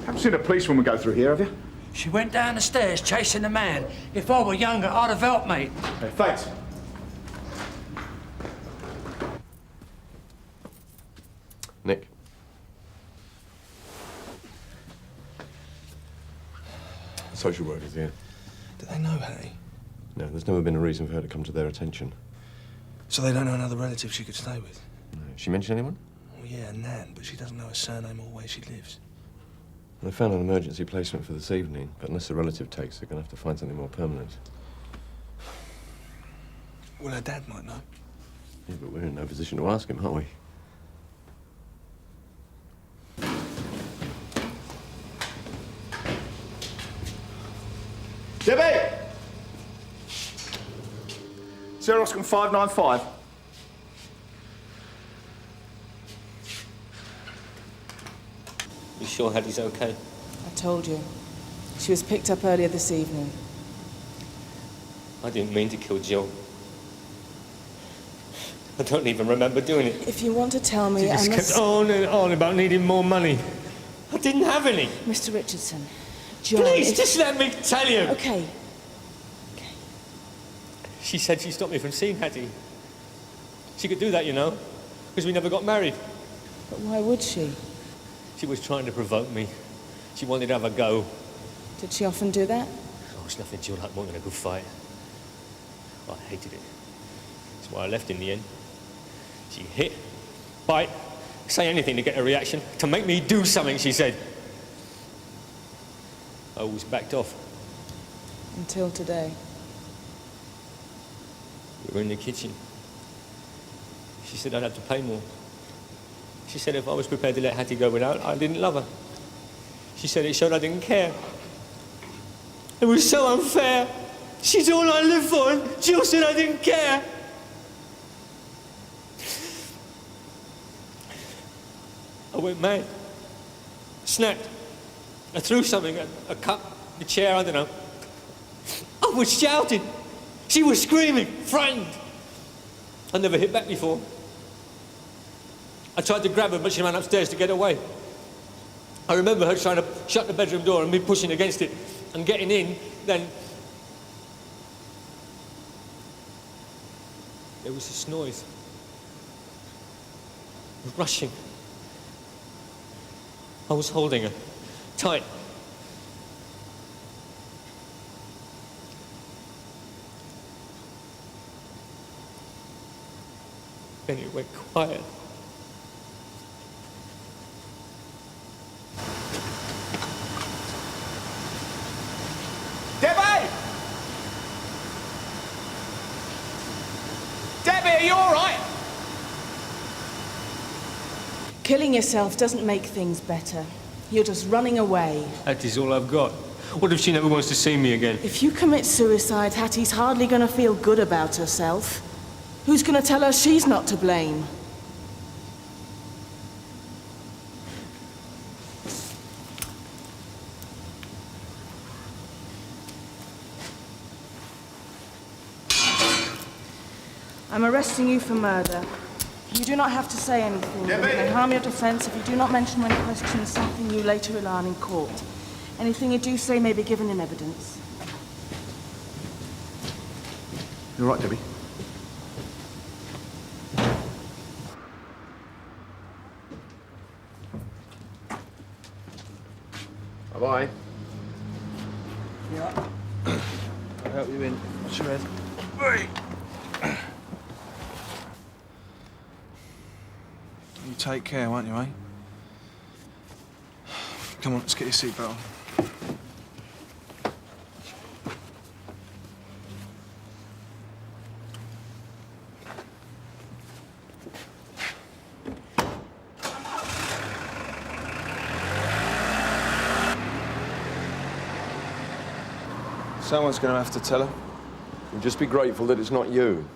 Speaker 8: Haven't seen a policeman we go through here, have you?
Speaker 24: She went down the stairs chasing the man. If I were younger, I'd have helped, mate.
Speaker 8: Hey, thanks.
Speaker 3: Nick. Social workers here.
Speaker 13: Do they know Hattie?
Speaker 3: No, there's never been a reason for her to come to their attention.
Speaker 13: So they don't know another relative she could stay with?
Speaker 3: No. She mention anyone?
Speaker 13: Well, yeah, Nan, but she doesn't know her surname or where she lives.
Speaker 3: They found an emergency placement for this evening, but unless a relative takes, they're going to have to find something more permanent.
Speaker 13: Well, her dad might know.
Speaker 3: Yeah, but we're in no position to ask him, aren't we?
Speaker 8: Debbie! Xerox 595.
Speaker 11: You sure Hattie's okay?
Speaker 6: I told you. She was picked up earlier this evening.
Speaker 11: I didn't mean to kill Jill. I don't even remember doing it.
Speaker 6: If you want to tell me,
Speaker 11: She just
Speaker 6: I must...
Speaker 11: kept on and on about needing more money. I didn't have any.
Speaker 6: Mr. Richardson, John...
Speaker 11: Please, just let me tell you.
Speaker 6: Okay.
Speaker 11: She said she stopped me from seeing Hattie. She could do that, you know, because we never got married.
Speaker 6: But why would she?
Speaker 11: She was trying to provoke me. She wanted to have a go.
Speaker 6: Did she often do that?
Speaker 11: Oh, it's nothing to like more than a good fight. I hated it. That's why I left in the end. She hit, bite, say anything to get a reaction, to make me do something, she said. I always backed off.
Speaker 6: Until today.
Speaker 11: We were in the kitchen. She said I'd have to pay more. She said if I was prepared to let Hattie go without, I didn't love her. She said it showed I didn't care. It was so unfair. She's all I live for, and Jill said I didn't care. I went mad. Snapped. I threw something, a cup, the chair, I don't know. I was shouting. She was screaming, frightened. I never hit back before. I tried to grab her, but she ran upstairs to get away. I remember her trying to shut the bedroom door and me pushing against it and getting in, then... there was this noise. Rushing. I was holding her, tight. Then it went quiet.
Speaker 8: Debbie! Debbie, are you all right?
Speaker 6: Killing yourself doesn't make things better. You're just running away.
Speaker 11: That is all I've got. What if she never wants to see me again?
Speaker 6: If you commit suicide, Hattie's hardly going to feel good about herself. Who's going to tell her she's not to blame? I'm arresting you for murder. You do not have to say anything. It may harm your defence if you do not mention when questioned something you later rely on in court. Anything you do say may be given in evidence.
Speaker 8: You all right, Debbie?
Speaker 3: Bye-bye.
Speaker 13: Yeah. I'll help you in. What's your head? Right. You take care, won't you, eh? Come on, let's get your seatbelt on. Someone's going to have to tell her.
Speaker 3: And just be grateful that it's not you.